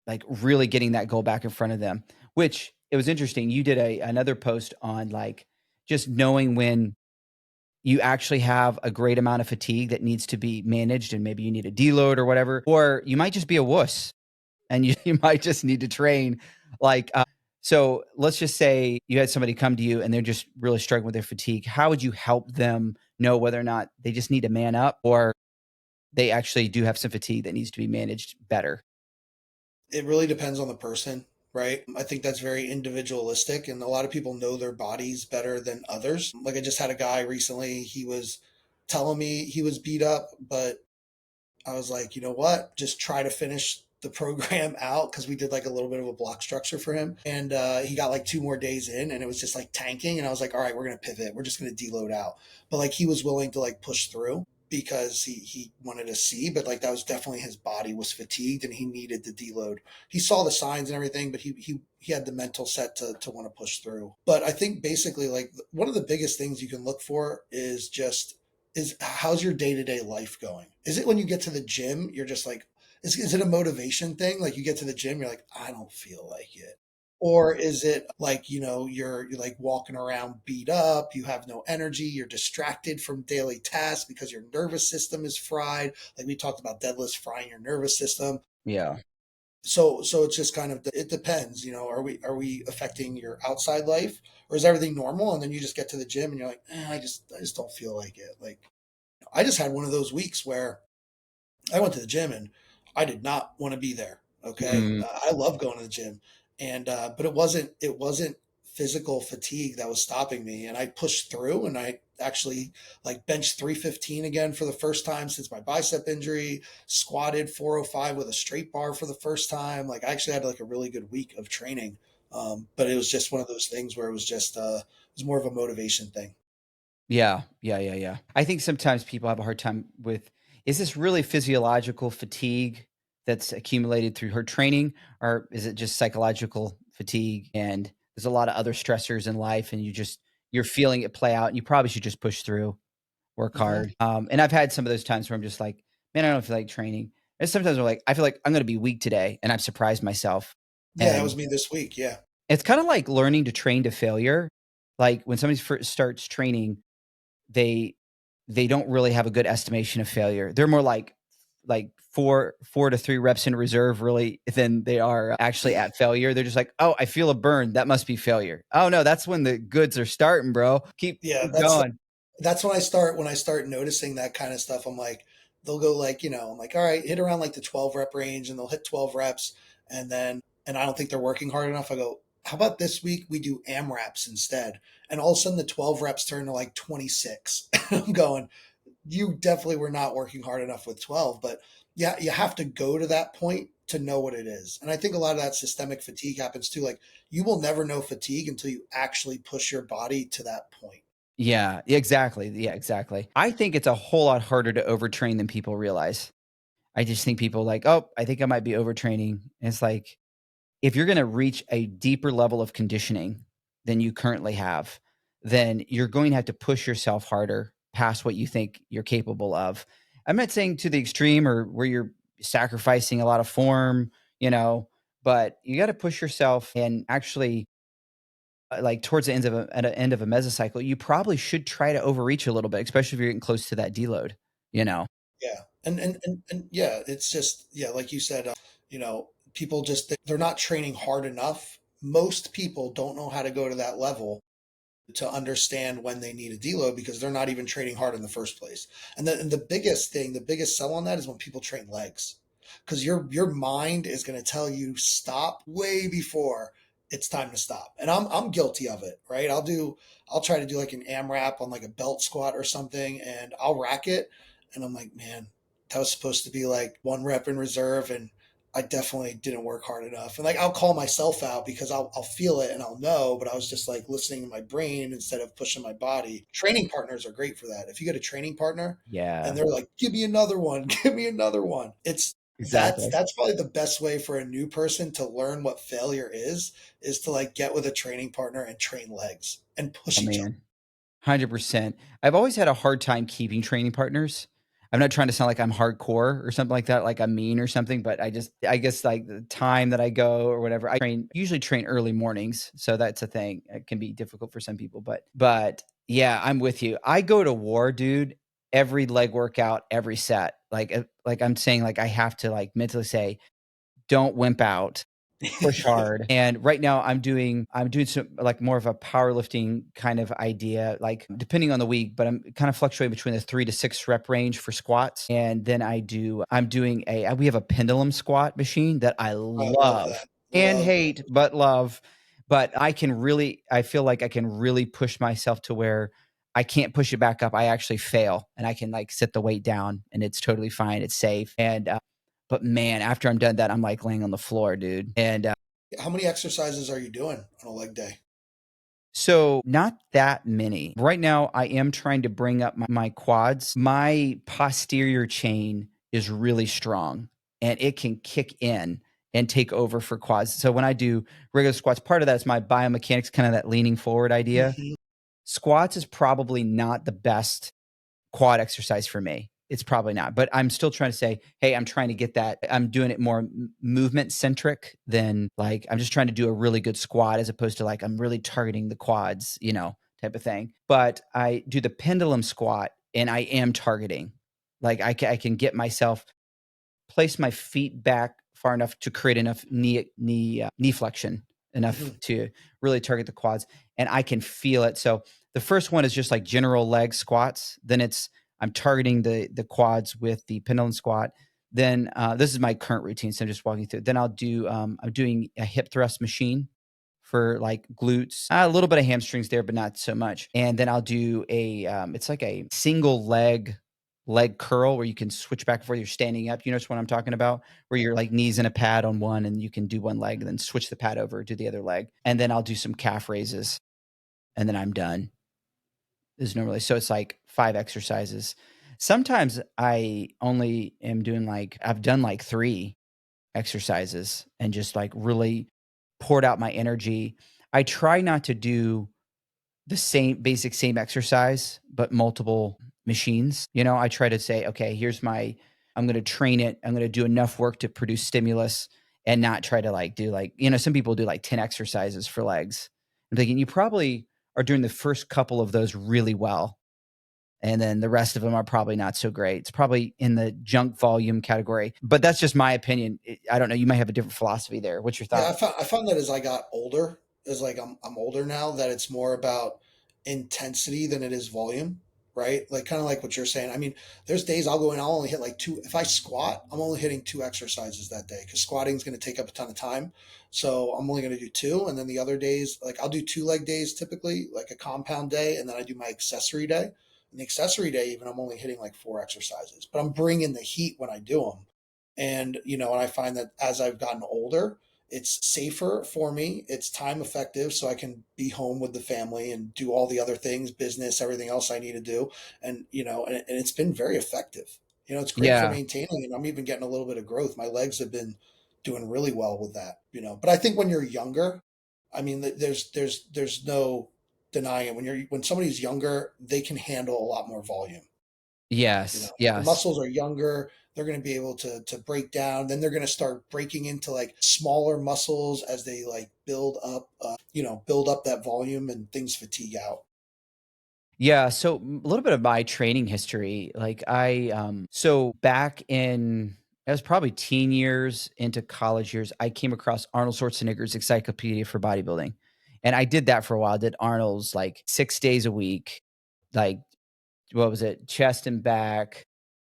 like, really getting that goal back in front of them, which it was interesting. You did another post on, like, just knowing when you actually have a great amount of fatigue that needs to be managed and maybe you need a deload or whatever, or you might just be a wuss and you might just need to train like so let's just say you had somebody come to you and they're just really struggling with their fatigue. How would you help them know whether or not they just need to man up or they actually do have some fatigue that needs to be managed better? It really depends on the person, right? I think that's very individualistic, and a lot of people know their bodies better than others. Like, I just had a guy recently, he was telling me he was beat up, but I was like, you know what? Just try to finish the program out, because we did like a little bit of a block structure for him. And he got like 2 more days in, and it was just like tanking. And I was like, all right, we're going to pivot. We're just going to deload out. But like, he was willing to like push through because he wanted to see, but like that was definitely, his body was fatigued and he needed the deload. He saw the signs and everything, but he had the mental set to want to push through. But I think basically, like, one of the biggest things you can look for is how's your day-to-day life going? Is it when you get to the gym, you're just like, is it a motivation thing? Like, you get to the gym, you're like, I don't feel like it. Or is it like, you're like walking around beat up, you have no energy, you're distracted from daily tasks because your nervous system is fried. Like we talked about deadlifts frying your nervous system. Yeah. So it's just kind of, it depends, are we affecting your outside life, or is everything normal? And then you just get to the gym and you're like, I just don't feel like it. Like, I just had one of those weeks where I went to the gym and I did not want to be there. Okay, Mm, I love going to the gym, and but it wasn't physical fatigue that was stopping me, and I pushed through, and I actually like benched 315 again for the first time since my bicep injury, squatted 405 with a straight bar for the first time. Like, I actually had like a really good week of training, but it was just one of those things where it was more of a motivation thing. yeah. Yeah. Yeah. Yeah. I think sometimes people have a hard time with is this really physiological fatigue that's accumulated through her training, or is it just psychological fatigue and there's a lot of other stressors in life and you're feeling it play out and you probably should just push through, work Hmm. hard. And I've had some of those times where I'm just like, man, I don't feel like training. And sometimes I'm like, I feel like I'm going to be weak today, and I've surprised myself. Yeah, that was And me this week. Yeah. it's kind of like learning to train to failure. Like when somebody first starts training, they they don't really have a good estimation of failure. They're more like 4 to 3 reps in reserve really than they are actually at failure. They're just like, "Oh, I feel a burn. That must be failure." Oh, no, that's when the goods are starting, bro. Yeah, Keep going. that's when I start noticing that kind of stuff. I'm like, they'll go like, I'm like, all right, hit around like the 12 rep range, and they'll hit 12 reps, and I don't think they're working hard enough. I go, how about this week we do AMRAPs instead? And all of a sudden the 12 reps turn to like 26. I'm going, you definitely were not working hard enough with 12, but yeah, you have to go to that point to know what it is. And I think a lot of that systemic fatigue happens too. Like you will never know fatigue until you actually push your body to that point. Yeah, exactly. Yeah, exactly. I think it's a whole lot harder to overtrain than people realize. I just think people like, "Oh, I think I might be overtraining." And it's like, if you're gonna reach a deeper level of conditioning than you currently have, then you're going to have to push yourself harder past what you think you're capable of. I'm not saying to the extreme or where you're sacrificing a lot of form, you know, but you got to push yourself and actually like towards the at the end of a mesocycle, you probably should try to overreach a little bit, especially if you're getting close to that deload, you know. Yeah. And yeah, it's just, yeah, like you said, people just, they're not training hard enough. Most people don't know how to go to that level to understand when they need a deload because they're not even training hard in the first place. And the biggest thing, the biggest sell on that is when people train legs, because your mind is going to tell you stop way before it's time to stop. And I'm guilty of it, right? I'll try to do like an AMRAP on like a belt squat or something, and I'll rack it, and I'm like, man, that was supposed to be like 1 rep in reserve, and I definitely didn't work hard enough. And like I'll call myself out because I'll feel it and I'll know, but I was just like listening to my brain instead of pushing my body. Training partners are great for that. If you get a training partner and Yeah, they're like, give me another one, give me another one. exactly. That's probably the best way for a new person to learn what failure is to like get with a training partner and train legs and Oh, push each other. man. 100%. I've always had a hard time keeping training partners. I'm not trying to sound like I'm hardcore or something like that, like I'm mean or something, but I guess like the time that I go or whatever, usually train early mornings. So that's a thing. It can be difficult for some people, but yeah, I'm with you. I go to war, dude, every leg workout, every set. Like I'm saying, like I have to like mentally say, don't wimp out. Push hard. And right now I'm doing some like more of a powerlifting kind of idea, like depending on the week, but I'm kind of fluctuating between the 3 to 6 rep range for squats. And then I'm doing we have a pendulum squat machine that I I love love that. and Love hate, but love. But I feel like I can really push myself to where I can't push it back up. I actually fail and I can like sit the weight down and it's totally fine. It's safe. But man, after I'm done that, I'm like laying on the floor, dude. And How many exercises are you doing on a leg day? so not that many. Right now, I am trying to bring up my quads. My posterior chain is really strong and it can kick in and take over for quads. So when I do regular squats, part of that is my biomechanics, kind of that leaning forward idea. Hmm. Squats is probably not the best quad exercise for me. It's probably not, but I'm still trying to say, hey, I'm trying to get that. I'm doing it more movement centric than like I'm just trying to do a really good squat as opposed to like I'm really targeting the quads, type of thing. But I do the pendulum squat and I am targeting. Like I can get myself place my feet back far enough to create enough knee flexion enough Hmm. to really target the quads, and I can feel it. So the first one is just like general leg squats. Then I'm targeting the quads with the pendulum squat. Then this is my current routine, so I'm just walking through. Then I'm doing a hip thrust machine for like glutes, a little bit of hamstrings there, but not so much. And then I'll do it's like a single leg curl where you can switch back and forth. You're standing up. You know what I'm talking about? Where you're like knees in a pad on one and you can do one leg and then switch the pad over, do the other leg. And then I'll do some calf raises and then I'm done. Is normally so it's like 5 exercises. Sometimes I only am doing like I've done like 3. exercises and just like really poured out my energy. I try not to do the same exercise, but multiple machines. I try to say, okay, I'm going to train it. I'm going to do enough work to produce stimulus and not try to like do like, some people do like 10 exercises for legs. I'm thinking you probably are doing the first couple of those really well. And then the rest of them are probably not so great. It's probably in the junk volume category, but that's just my opinion. I don't know. You might have a different philosophy there. What's your Yeah, thought? I found that as I got older, as like I'm older now, that it's more about intensity than it is volume, right? Like kind of like what you're saying. I mean, there's days I'll go in, I'll only hit like two. If I squat, I'm only hitting two exercises that day because squatting is going to take up a ton of time. So I'm only going to do two, and then the other days, like I'll do 2 leg days typically, like a compound day, and then I do my accessory day. And the accessory day, even I'm only hitting like 4 exercises, but I'm bringing the heat when I do them. And I find that as I've gotten older, it's safer for me. It's time effective, so I can be home with the family and do all the other things, business, everything else I need to do. And it's been very effective. It's great for Yeah. maintaining, and I'm even getting a little bit of growth. My legs have been doing really well with that. But I think when you're younger, I mean, there's no denying it. When somebody's younger, they can handle a lot more volume. Yes. The Yes. muscles are younger. They're going to be able to break down. Then they're going to start breaking into like smaller muscles as they like build up that volume and things fatigue out. Yeah, so a little bit of my training history, like so back in I was probably teen years into college years, I came across Arnold Schwarzenegger's Encyclopedia for Bodybuilding. And I did that for a while. I did Arnold's like 6 days a week, like what was it? Chest and back,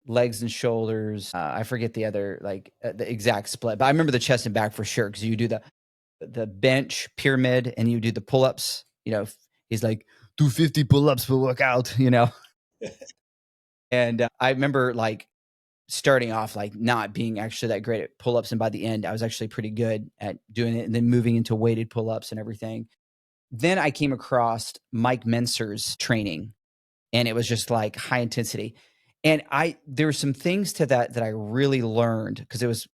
legs and shoulders. I forget the other the exact split, but I remember the chest and back for sure because you do the bench pyramid and you do the pull-ups, he's like, do 50 pull-ups per workout. And I remember like starting off like not being actually that great at pull-ups. And by the end, I was actually pretty good at doing it and then moving into weighted pull-ups and everything. Then I came across Mike Menser's training and it was just like high intensity. And there were some things to that I really learned because it was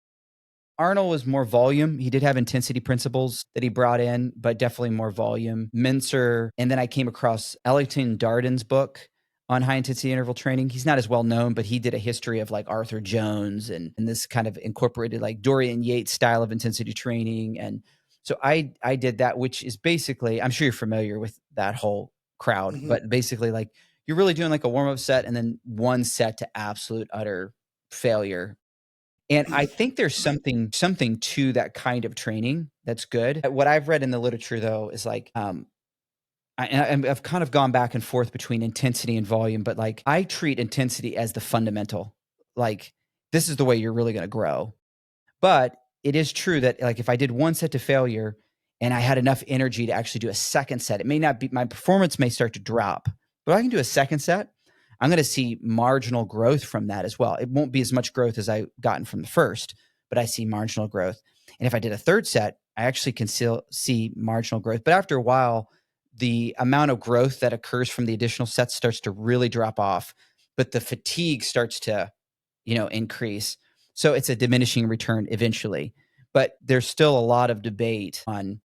Arnold was more volume. He did have intensity principles that he brought in, but definitely more volume. Mincer, and then I came across Ellington Darden's book on high intensity interval training. He's not as well known, but he did a history of like Arthur Jones and this kind of incorporated like Dorian Yates style of intensity training. And so I did that, which is basically, I'm sure you're familiar with that whole crowd, Hmm. but basically like you're really doing like a warm up set and then one set to absolute utter failure. And I think there's something to that kind of training that's good. What I've read in the literature though is like, I've kind of gone back and forth between intensity and volume, but like I treat intensity as the fundamental. Like this is the way you're really going to grow. But it is true that like if I did one set to failure and I had enough energy to actually do a second set, it may not be my performance may start to drop, but I can do a second set. I'm going to see marginal growth from that as well. It won't be as much growth as I gotten from the first, but I see marginal growth. And if I did a third set, I actually can still see marginal growth. But after a while, the amount of growth that occurs from the additional sets starts to really drop off, but the fatigue starts to, increase. So it's a diminishing return eventually. But there's still a lot of debate on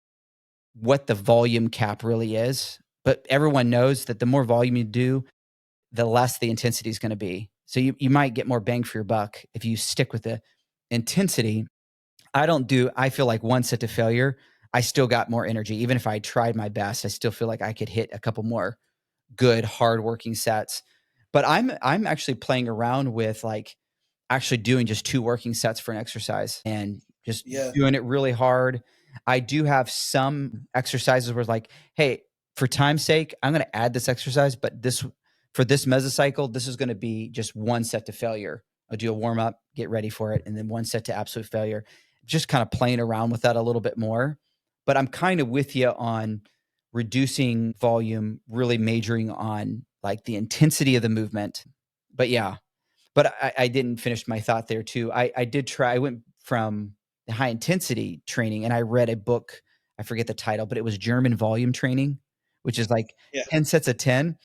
what the volume cap really is. But everyone knows that the more volume you do, the less the intensity is going to be. So you might get more bang for your buck if you stick with the intensity. I feel like one set to failure, I still got more energy. Even if I tried my best, I still feel like I could hit a couple more good, hard working sets. But I'm actually playing around with like actually doing just 2 working sets for an exercise and just Yeah. doing it really hard. I do have some exercises where it's like, "Hey, for time's sake, I'm gonna add this exercise, but for this mesocycle, this is gonna be just 1 set to failure." I'll do a warm up, get ready for it, and then 1 set to absolute failure. Just kinda playing around with that a little bit more. But I'm kinda with you on reducing volume, really majoring on, like, the intensity of the movement. But yeah, but I didn't finish my thought there too. I did try. I went from the high intensity training and I read a book. I forget the title, but it was German volume training, which is like Yeah. 10 sets of 10.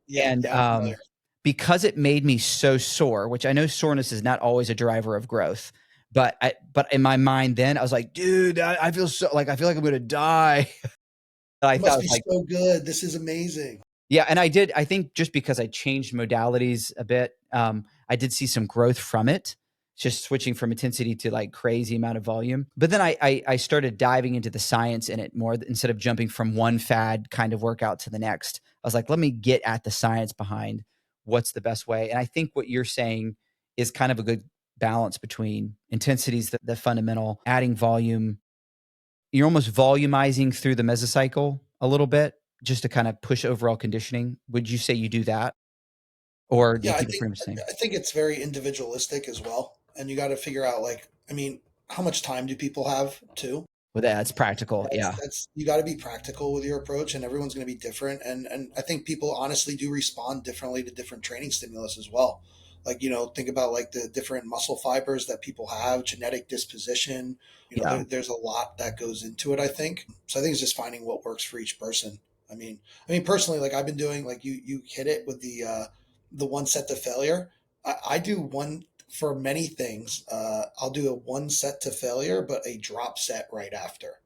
Yeah. And Yeah. I'm familiar. because it made me so sore, which I know soreness is not always a driver of growth, but in my mind then, I was like, "Dude, I feel so like, I feel like I'm gonna die." I It thought, I must was be like, so good. This is amazing. yeah, and I think just because I changed modalities a bit, I did see some growth from it, just switching from intensity to, like, crazy amount of volume. But then I started diving into the science in it more instead of jumping from one fad kind of workout to the next. I was like, "Let me get at the science behind what's the best way." And I think what you're saying is kind of a good balance between intensities, the fundamental, adding volume. You're almost volumizing through the mesocycle a little bit just to kind of push overall conditioning. Would you say you do that? Or do you Yeah, keep it pretty much the same? I think it's very individualistic as well, and you got to figure out like, I mean, how much time do people have too? Well, that's practical, yeah. That's you got to be practical with your approach, and everyone's going to be different. And I think people honestly do respond differently to different training stimulus as well. Like, think about like the different muscle fibers that people have, genetic disposition. Yeah. There's a lot that goes into it. I think so. I think it's just finding what works for each person. I mean personally, like I've been doing, like you hit it with the one set to failure. I do one for many things. I'll do a one set to failure, but a drop set right after.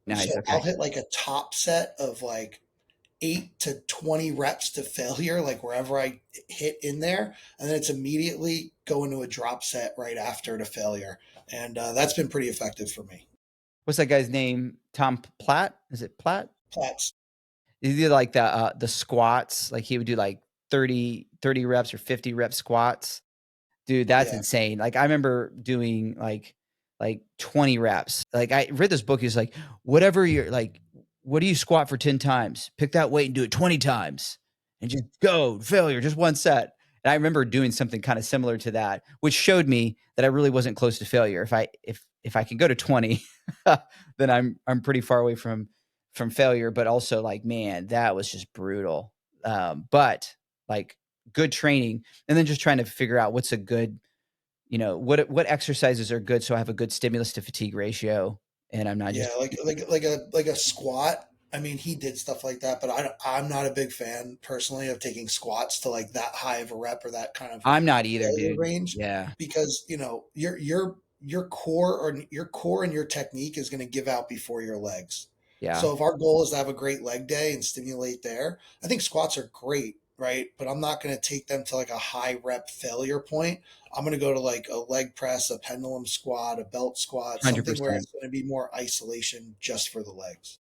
Nice, So okay. I'll hit like a top set of like 8 to 20 reps to failure, like wherever I hit in there. And then it's immediately go into a drop set right after to failure. And that's been pretty effective for me. What's that guy's name? Tom Platt? Is it Platt? Plats. He did like the squats, like he would do like 30 reps or 50 rep squats. Dude, that's Yeah. insane. Like, I remember doing, like 20 reps. Like, I read this book, he's like, "Whatever you're like, what do you squat for 10 times? Pick that weight and do it 20 times, and just go, failure, just 1 set." And I remember doing something kinda similar to that, which showed me that I really wasn't close to failure. If I can go to 20, then I'm pretty far away from failure, but also, like, man, that was just brutal. But, like, good training, and then just trying to figure out what's a good, what exercises are good so I have a good stimulus to fatigue ratio and I'm not Yeah, just like a squat. I mean, he did stuff like that, but I'm not a big fan personally of taking squats to like that high of a rep or that kind of I'm not either, failure dude. range, Yeah. because your core, or your core and your technique is going to give out before your legs. Yeah. So if our goal is to have a great leg day and stimulate there, I think squats are great, right? But I'm not going to take them to like a high rep failure point. I'm going to go to like a leg press, a pendulum squat, a belt squat, something where 100%. it's going to be more isolation just for the legs.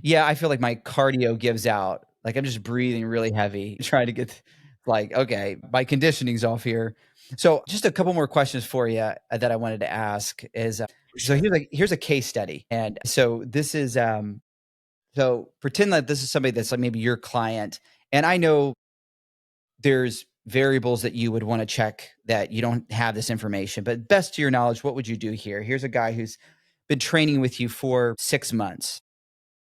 Yeah, I feel like my cardio gives out. Like, I'm just breathing really heavy, trying to get like, okay, my conditioning's off here. So, just a couple more questions for you that I wanted to ask is, For so sure. here's a case study. And so this is, so pretend that this is somebody that's like maybe your client, and I know there's variables that you would want to check that you don't have this information, but best to your knowledge, what would you do here? Here's a guy who's been training with you for 6 months.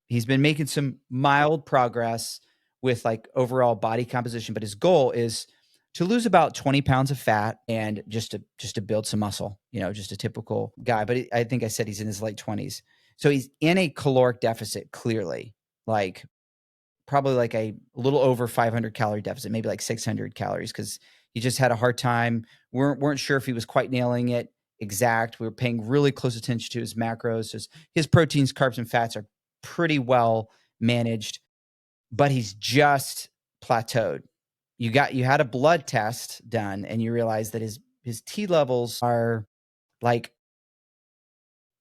He's been making some mild progress with like overall body composition, but his goal is to lose about 20 pounds of fat and just to build some muscle, just a typical guy. But I think I said he's in his late 20s. So he's in a caloric deficit, clearly, like probably like a little over 500 calorie deficit, maybe like 600 calories, because he just had a hard time. Weren't sure if he was quite nailing it exact. We were paying really close attention to his macros. His proteins, carbs, and fats are pretty well managed, but he's just plateaued. You had a blood test done, and you realize that his T levels are like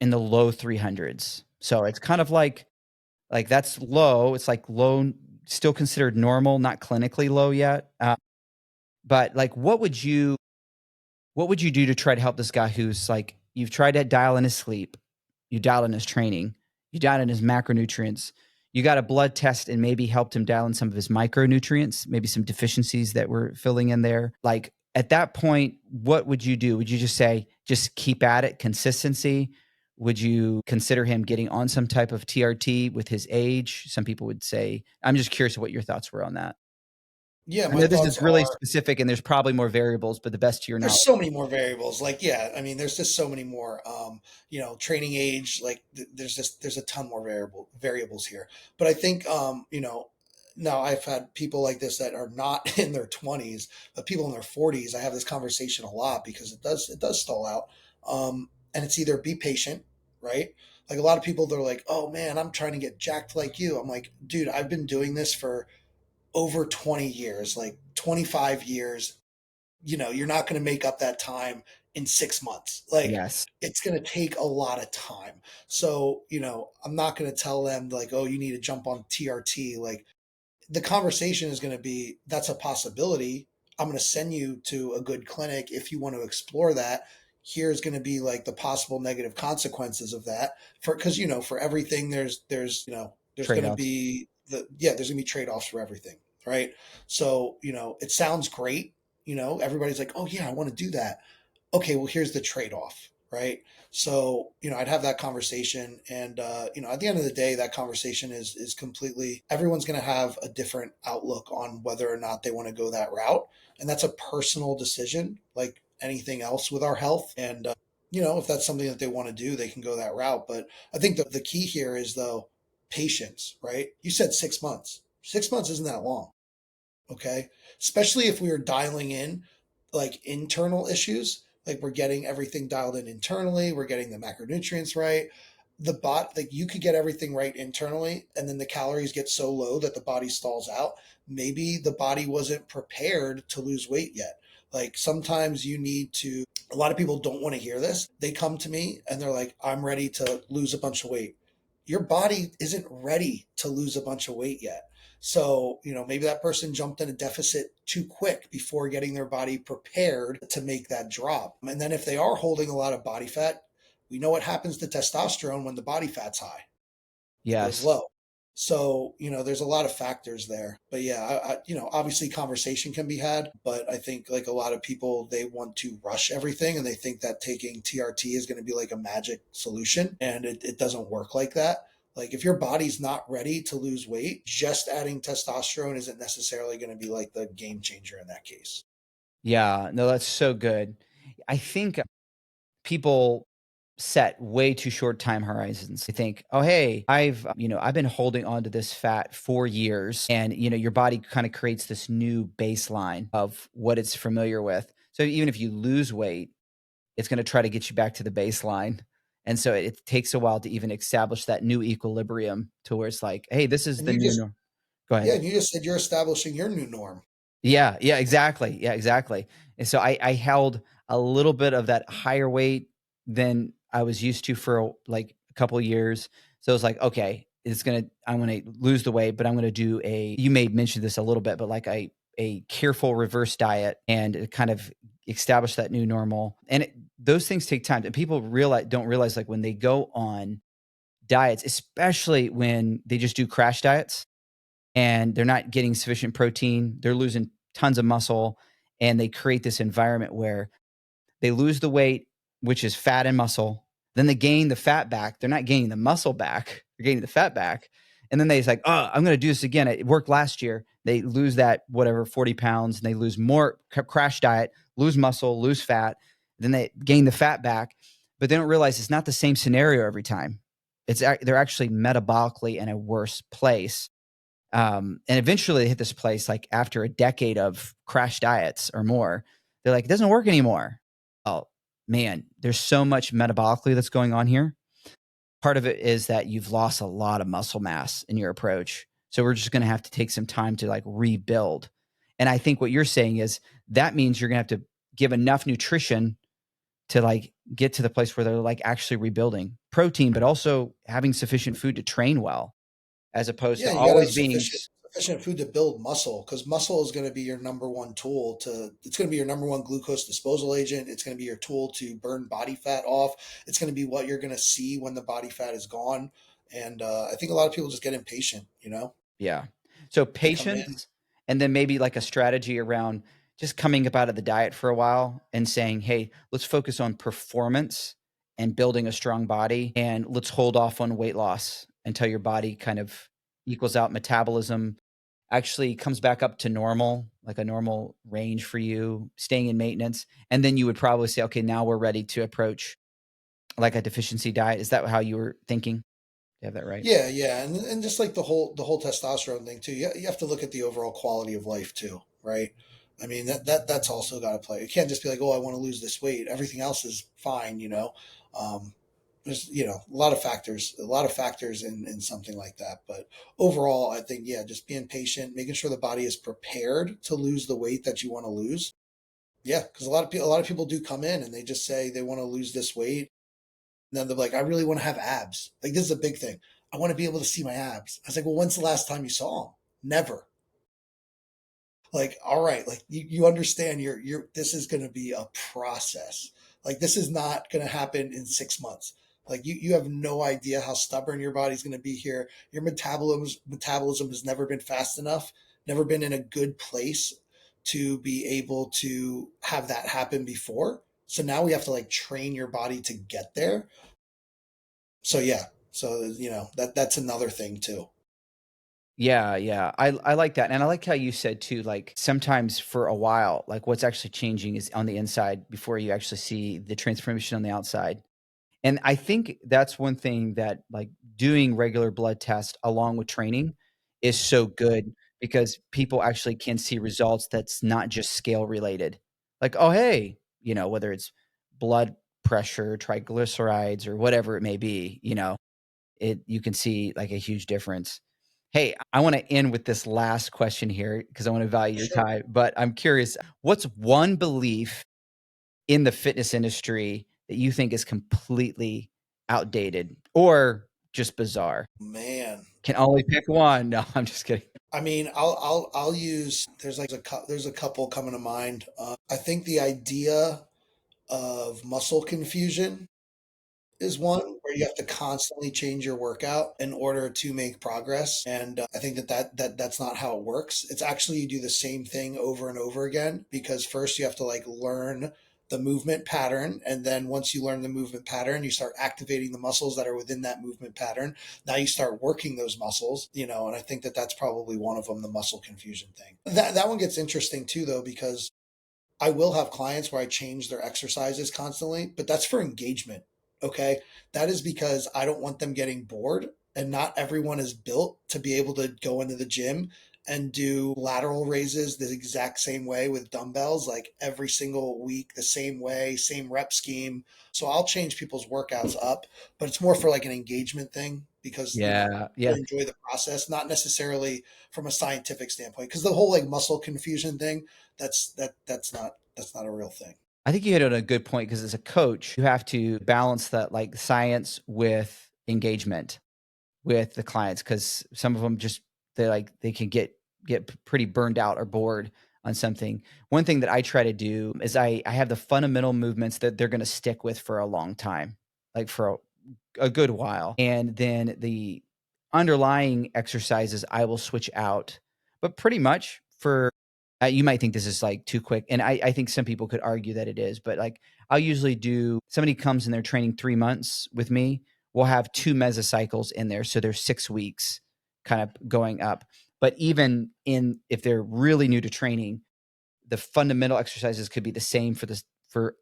in the low 300s. So it's kind of like that's low. It's like low, still considered normal, not clinically low yet. But like, what would you do to try to help this guy who's like, you've tried to dial in his sleep, you dialed in his training, you dialed in his macronutrients, you got a blood test and maybe helped him dial in some of his micronutrients, maybe some deficiencies that were filling in there. Like at that point, what would you do? Would you just say, just keep at it, consistency? Would you consider him getting on some type of TRT with his age? Some people would say, I'm just curious what your thoughts were on that. Yeah, I my know this thoughts is really are, specific and there's probably more variables, but the best to your knowledge. there's so many more variables. Like, yeah, I mean, there's just so many more. Training age. Like, there's a ton more variables here. But I think, now I've had people like this that are not in their 20s, but people in their 40s. I have this conversation a lot because it does stall out. And it's either be patient, right? Like a lot of people, they're like, oh man, I'm trying to get jacked like you. I'm like, dude, I've been doing this for over 20 years, like 25 years. You're not going to make up that time in 6 months. Like, Yes. it's going to take a lot of time. So, I'm not going to tell them like, oh, you need to jump on TRT. Like, the conversation is going to be, that's a possibility. I'm going to send you to a good clinic if you want to explore that. Here's going to be like the possible negative consequences of that, for because for everything there's going to Trade-offs. be there's going to be trade-offs for everything, right? So it sounds great. Everybody's like, oh yeah, I want to do that. Okay, well, here's the trade off, right? So, I'd have that conversation. And, at the end of the day, that conversation is completely, everyone's going to have a different outlook on whether or not they want to go that route. And that's a personal decision, like anything else with our health. And, if that's something that they want to do, they can go that route. But I think the key here is, though, patience, right? You said 6 months. 6 months isn't that long. Okay. Especially if we are dialing in like internal issues, like we're getting everything dialed in internally, we're getting the macronutrients right. Like you could get everything right internally, and then the calories get so low that the body stalls out. Maybe the body wasn't prepared to lose weight yet. Like sometimes a lot of people don't want to hear this. They come to me and they're like, I'm ready to lose a bunch of weight. Your body isn't ready to lose a bunch of weight yet. So, maybe that person jumped in a deficit too quick before getting their body prepared to make that drop. And then if they are holding a lot of body fat, we know what happens to testosterone when the body fat's high. It goes Yes. low. So, there's a lot of factors there. But yeah, obviously conversation can be had, but I think like a lot of people, they want to rush everything and they think that taking TRT is going to be like a magic solution. And it doesn't work like that. Like if your body's not ready to lose weight, just adding testosterone isn't necessarily going to be like the game changer in that case. Yeah. No, that's so good. I think people set way too short time horizons. They think, "Oh, hey, I've been holding on to this fat for years." And, your body kind of creates this new baseline of what it's familiar with. So even if you lose weight, it's going to try to get you back to the baseline. And so it takes a while to even establish that new equilibrium to where it's like, "Hey, this is And the you new just, norm." Go yeah, ahead. and you just said you're establishing your new norm. Yeah, yeah, exactly. Yeah, exactly. And so I held a little bit of that higher weight than I was used to for like a couple of years. So it's like, okay, I'm gonna lose the weight, but I'm gonna do you may mention this a little bit, but like a careful reverse diet and kind of establish that new normal. And those things take time. And people don't realize like when they go on diets, especially when they just do crash diets and they're not getting sufficient protein, they're losing tons of muscle, and they create this environment where they lose the weight, which is fat and muscle. Then they gain the fat back. They're not gaining the muscle back. They're gaining the fat back. And then they're like, oh, I'm going to do this again. It worked last year. They lose that, whatever, 40 pounds, and they lose more, crash diet, lose muscle, lose fat. Then they gain the fat back. But they don't realize it's not the same scenario every time. They're actually metabolically in a worse place. And eventually they hit this place like after a decade of crash diets or more, they're like, it doesn't work anymore. Oh man, there's so much metabolically that's going on here. Part of it is that you've lost a lot of muscle mass in your approach. So we're just going to have to take some time to like rebuild. And I think what you're saying is that means you're going to have to give enough nutrition to like get to the place where they're like actually rebuilding protein, but also having sufficient food to train well, as opposed Yeah, to you got to have always being sufficient food to build muscle, because muscle is going to be your number one tool it's going to be your number one glucose disposal agent. It's going to be your tool to burn body fat off. It's going to be what you're going to see when the body fat is gone. And I think a lot of people just get impatient. Yeah. So They come in. patience, and then maybe like a strategy around just coming up out of the diet for a while and saying, "Hey, let's focus on performance and building a strong body, and let's hold off on weight loss until your body kind of equals out metabolism, actually comes back up to normal, like a normal range for you, staying in maintenance." And then you would probably say, "Okay, now we're ready to approach like a deficiency diet." Is that how you were thinking? Do you have that right? Yeah, yeah, and just like the whole testosterone thing too. You have to look at the overall quality of life too, right? I mean, that's also got to play. You can't just be like, oh, I want to lose this weight. Everything else is fine, you know. Um, there's a lot of factors in something like that. But overall, I think yeah, just being patient, making sure the body is prepared to lose the weight that you want to lose. Yeah, because a lot of people do come in and they just say they want to lose this weight, and then they're like, I really want to have abs. Like this is a big thing. I want to be able to see my abs. I was like, well, when's the last time you saw them? Never. Like, all right, like you understand you're this is going to be a process. Like this is not going to happen in 6 months. Like you have no idea how stubborn your body's going to be here. Your metabolism has never been fast enough, never been in a good place to be able to have that happen before. So now we have to like train your body to get there. So yeah, so that's another thing too. Yeah, yeah. I like that, and I like how you said too, like, sometimes for a while, like, what's actually changing is on the inside before you actually see the transformation on the outside. And I think that's one thing that, like, doing regular blood tests along with training is so good because people actually can see results that's not just scale related. Like, "Oh, hey," whether it's blood pressure, triglycerides, or whatever it may be, you can see, like, a huge difference. Hey, I wanna end with this last question here because I wanna value your Sure. time, but I'm curious, what's one belief in the fitness industry that you think is completely outdated or just bizarre? Man, Can only pick one. No, I'm just kidding. I mean, I'll use. There's a couple coming to mind. I think the idea of muscle confusion is one where you have to constantly change your workout in order to make progress. And I think that's not how it works. It's actually you do the same thing over and over again because first you have to like learn the movement pattern. And then once you learn the movement pattern, you start activating the muscles that are within that movement pattern. Now you start working those muscles, and I think that's probably one of them, the muscle confusion thing. That one gets interesting too, though, because I will have clients where I change their exercises constantly, but that's for engagement. Okay. That is because I don't want them getting bored. And not everyone is built to be able to go into the gym and do lateral raises the exact same way with dumbbells, like every single week, the same way, same rep scheme. So I'll change people's workouts up, but it's more for like an engagement thing because, Yeah, to yeah. enjoy the process, not necessarily from a scientific standpoint. Because the whole like muscle confusion thing, that's not a real thing. I think you hit on a good point because as a coach, you have to balance that, like, science with engagement with the clients because some of them just they can get pretty burned out or bored on something. One thing that I try to do is I have the fundamental movements that they're gonna stick with for a long time, like, for a good while, and then the underlying exercises I will switch out, but pretty much for you might think this is, like, too quick, and I think some people could argue that it is, but, like, I'll usually do somebody comes and they're training 3 months with me, we'll have 2 mesocycles in there, so there's 6 weeks kind of going up, but even in if they're really new to training, the fundamental exercises could be the same for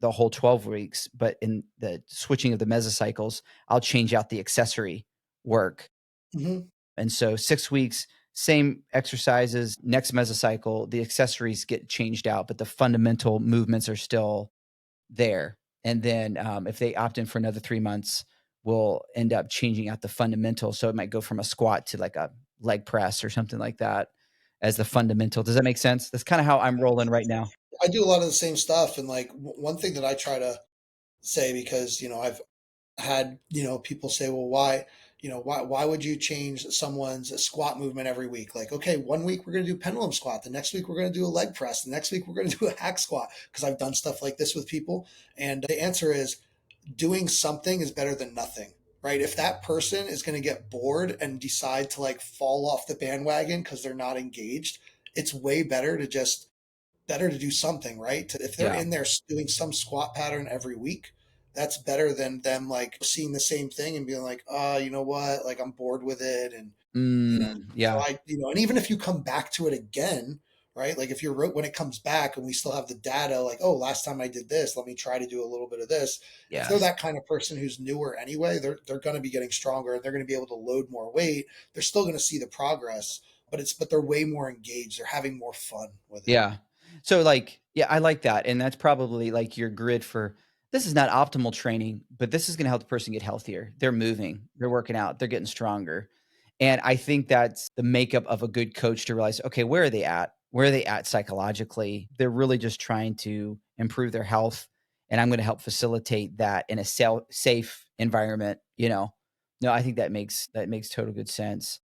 the whole 12 weeks, but in the switching of the mesocycles, I'll change out the accessory work. Hmm. And so 6 weeks, same exercises, next mesocycle, the accessories get changed out, but the fundamental movements are still there. And then if they opt in for another 3 months, we'll end up changing out the fundamental. So it might go from a squat to like a leg press or something like that as the fundamental. Does that make sense? That's kind of how I'm rolling right now. I do a lot of the same stuff, and like one thing that I try to say because I've had people say, well, why would you change someone's squat movement every week? Like, okay, one week we're going to do pendulum squat, the next week we're going to do a leg press, the next week we're going to do a hack squat, because I've done stuff like this with people, and the answer is doing something is better than nothing. Right? If that person is going to get bored and decide to like fall off the bandwagon because they're not engaged, it's way better to do something, right? If they're Yeah. in there doing some squat pattern every week, that's better than them like seeing the same thing and being like, oh, you know what? Like I'm bored with it. And, so Yeah. and even if you come back to it again, right? Like if you're when it comes back and we still have the data, like, oh, last time I did this, let me try to do a little bit of this. If they're Yes. that kind of person who's newer anyway, they're going to be getting stronger and they're going to be able to load more weight. They're still going to see the progress, but they're way more engaged. They're having more fun with it. Yeah. So, like, yeah, I like that, and that's probably, like, your grid for this is not optimal training, but this is gonna help the person get healthier. They're moving, they're working out, they're getting stronger, and I think that's the makeup of a good coach to realize, okay, where are they at? Where are they at psychologically? They're really just trying to improve their health, and I'm gonna help facilitate that in a safe environment, you know? No, I think that makes total good sense.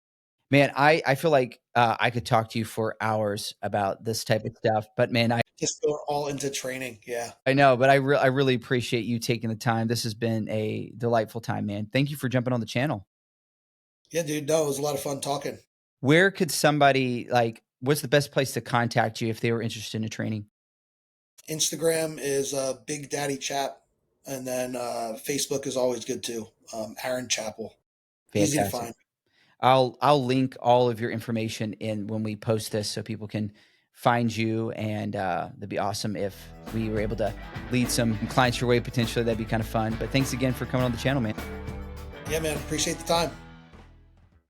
Man, I feel like, I could talk to you for hours about this type of stuff, but man, Just go all into training. Yeah. I know, but I really appreciate you taking the time. This has been a delightful time, man. Thank you for jumping on the channel. Yeah, dude. No, it was a lot of fun talking. Where could somebody like what's the best place to contact you if they were interested in a training? Instagram is Big Daddy Chap, and then Facebook is always good too. Aaron Chapple, easy to Fantastic. find. I'll link all of your information in when we post this so people can find you and that'd be awesome if we were able to lead some clients your way potentially. That'd be kind of fun. But thanks again for coming on the channel, man. Yeah, man. Appreciate the time.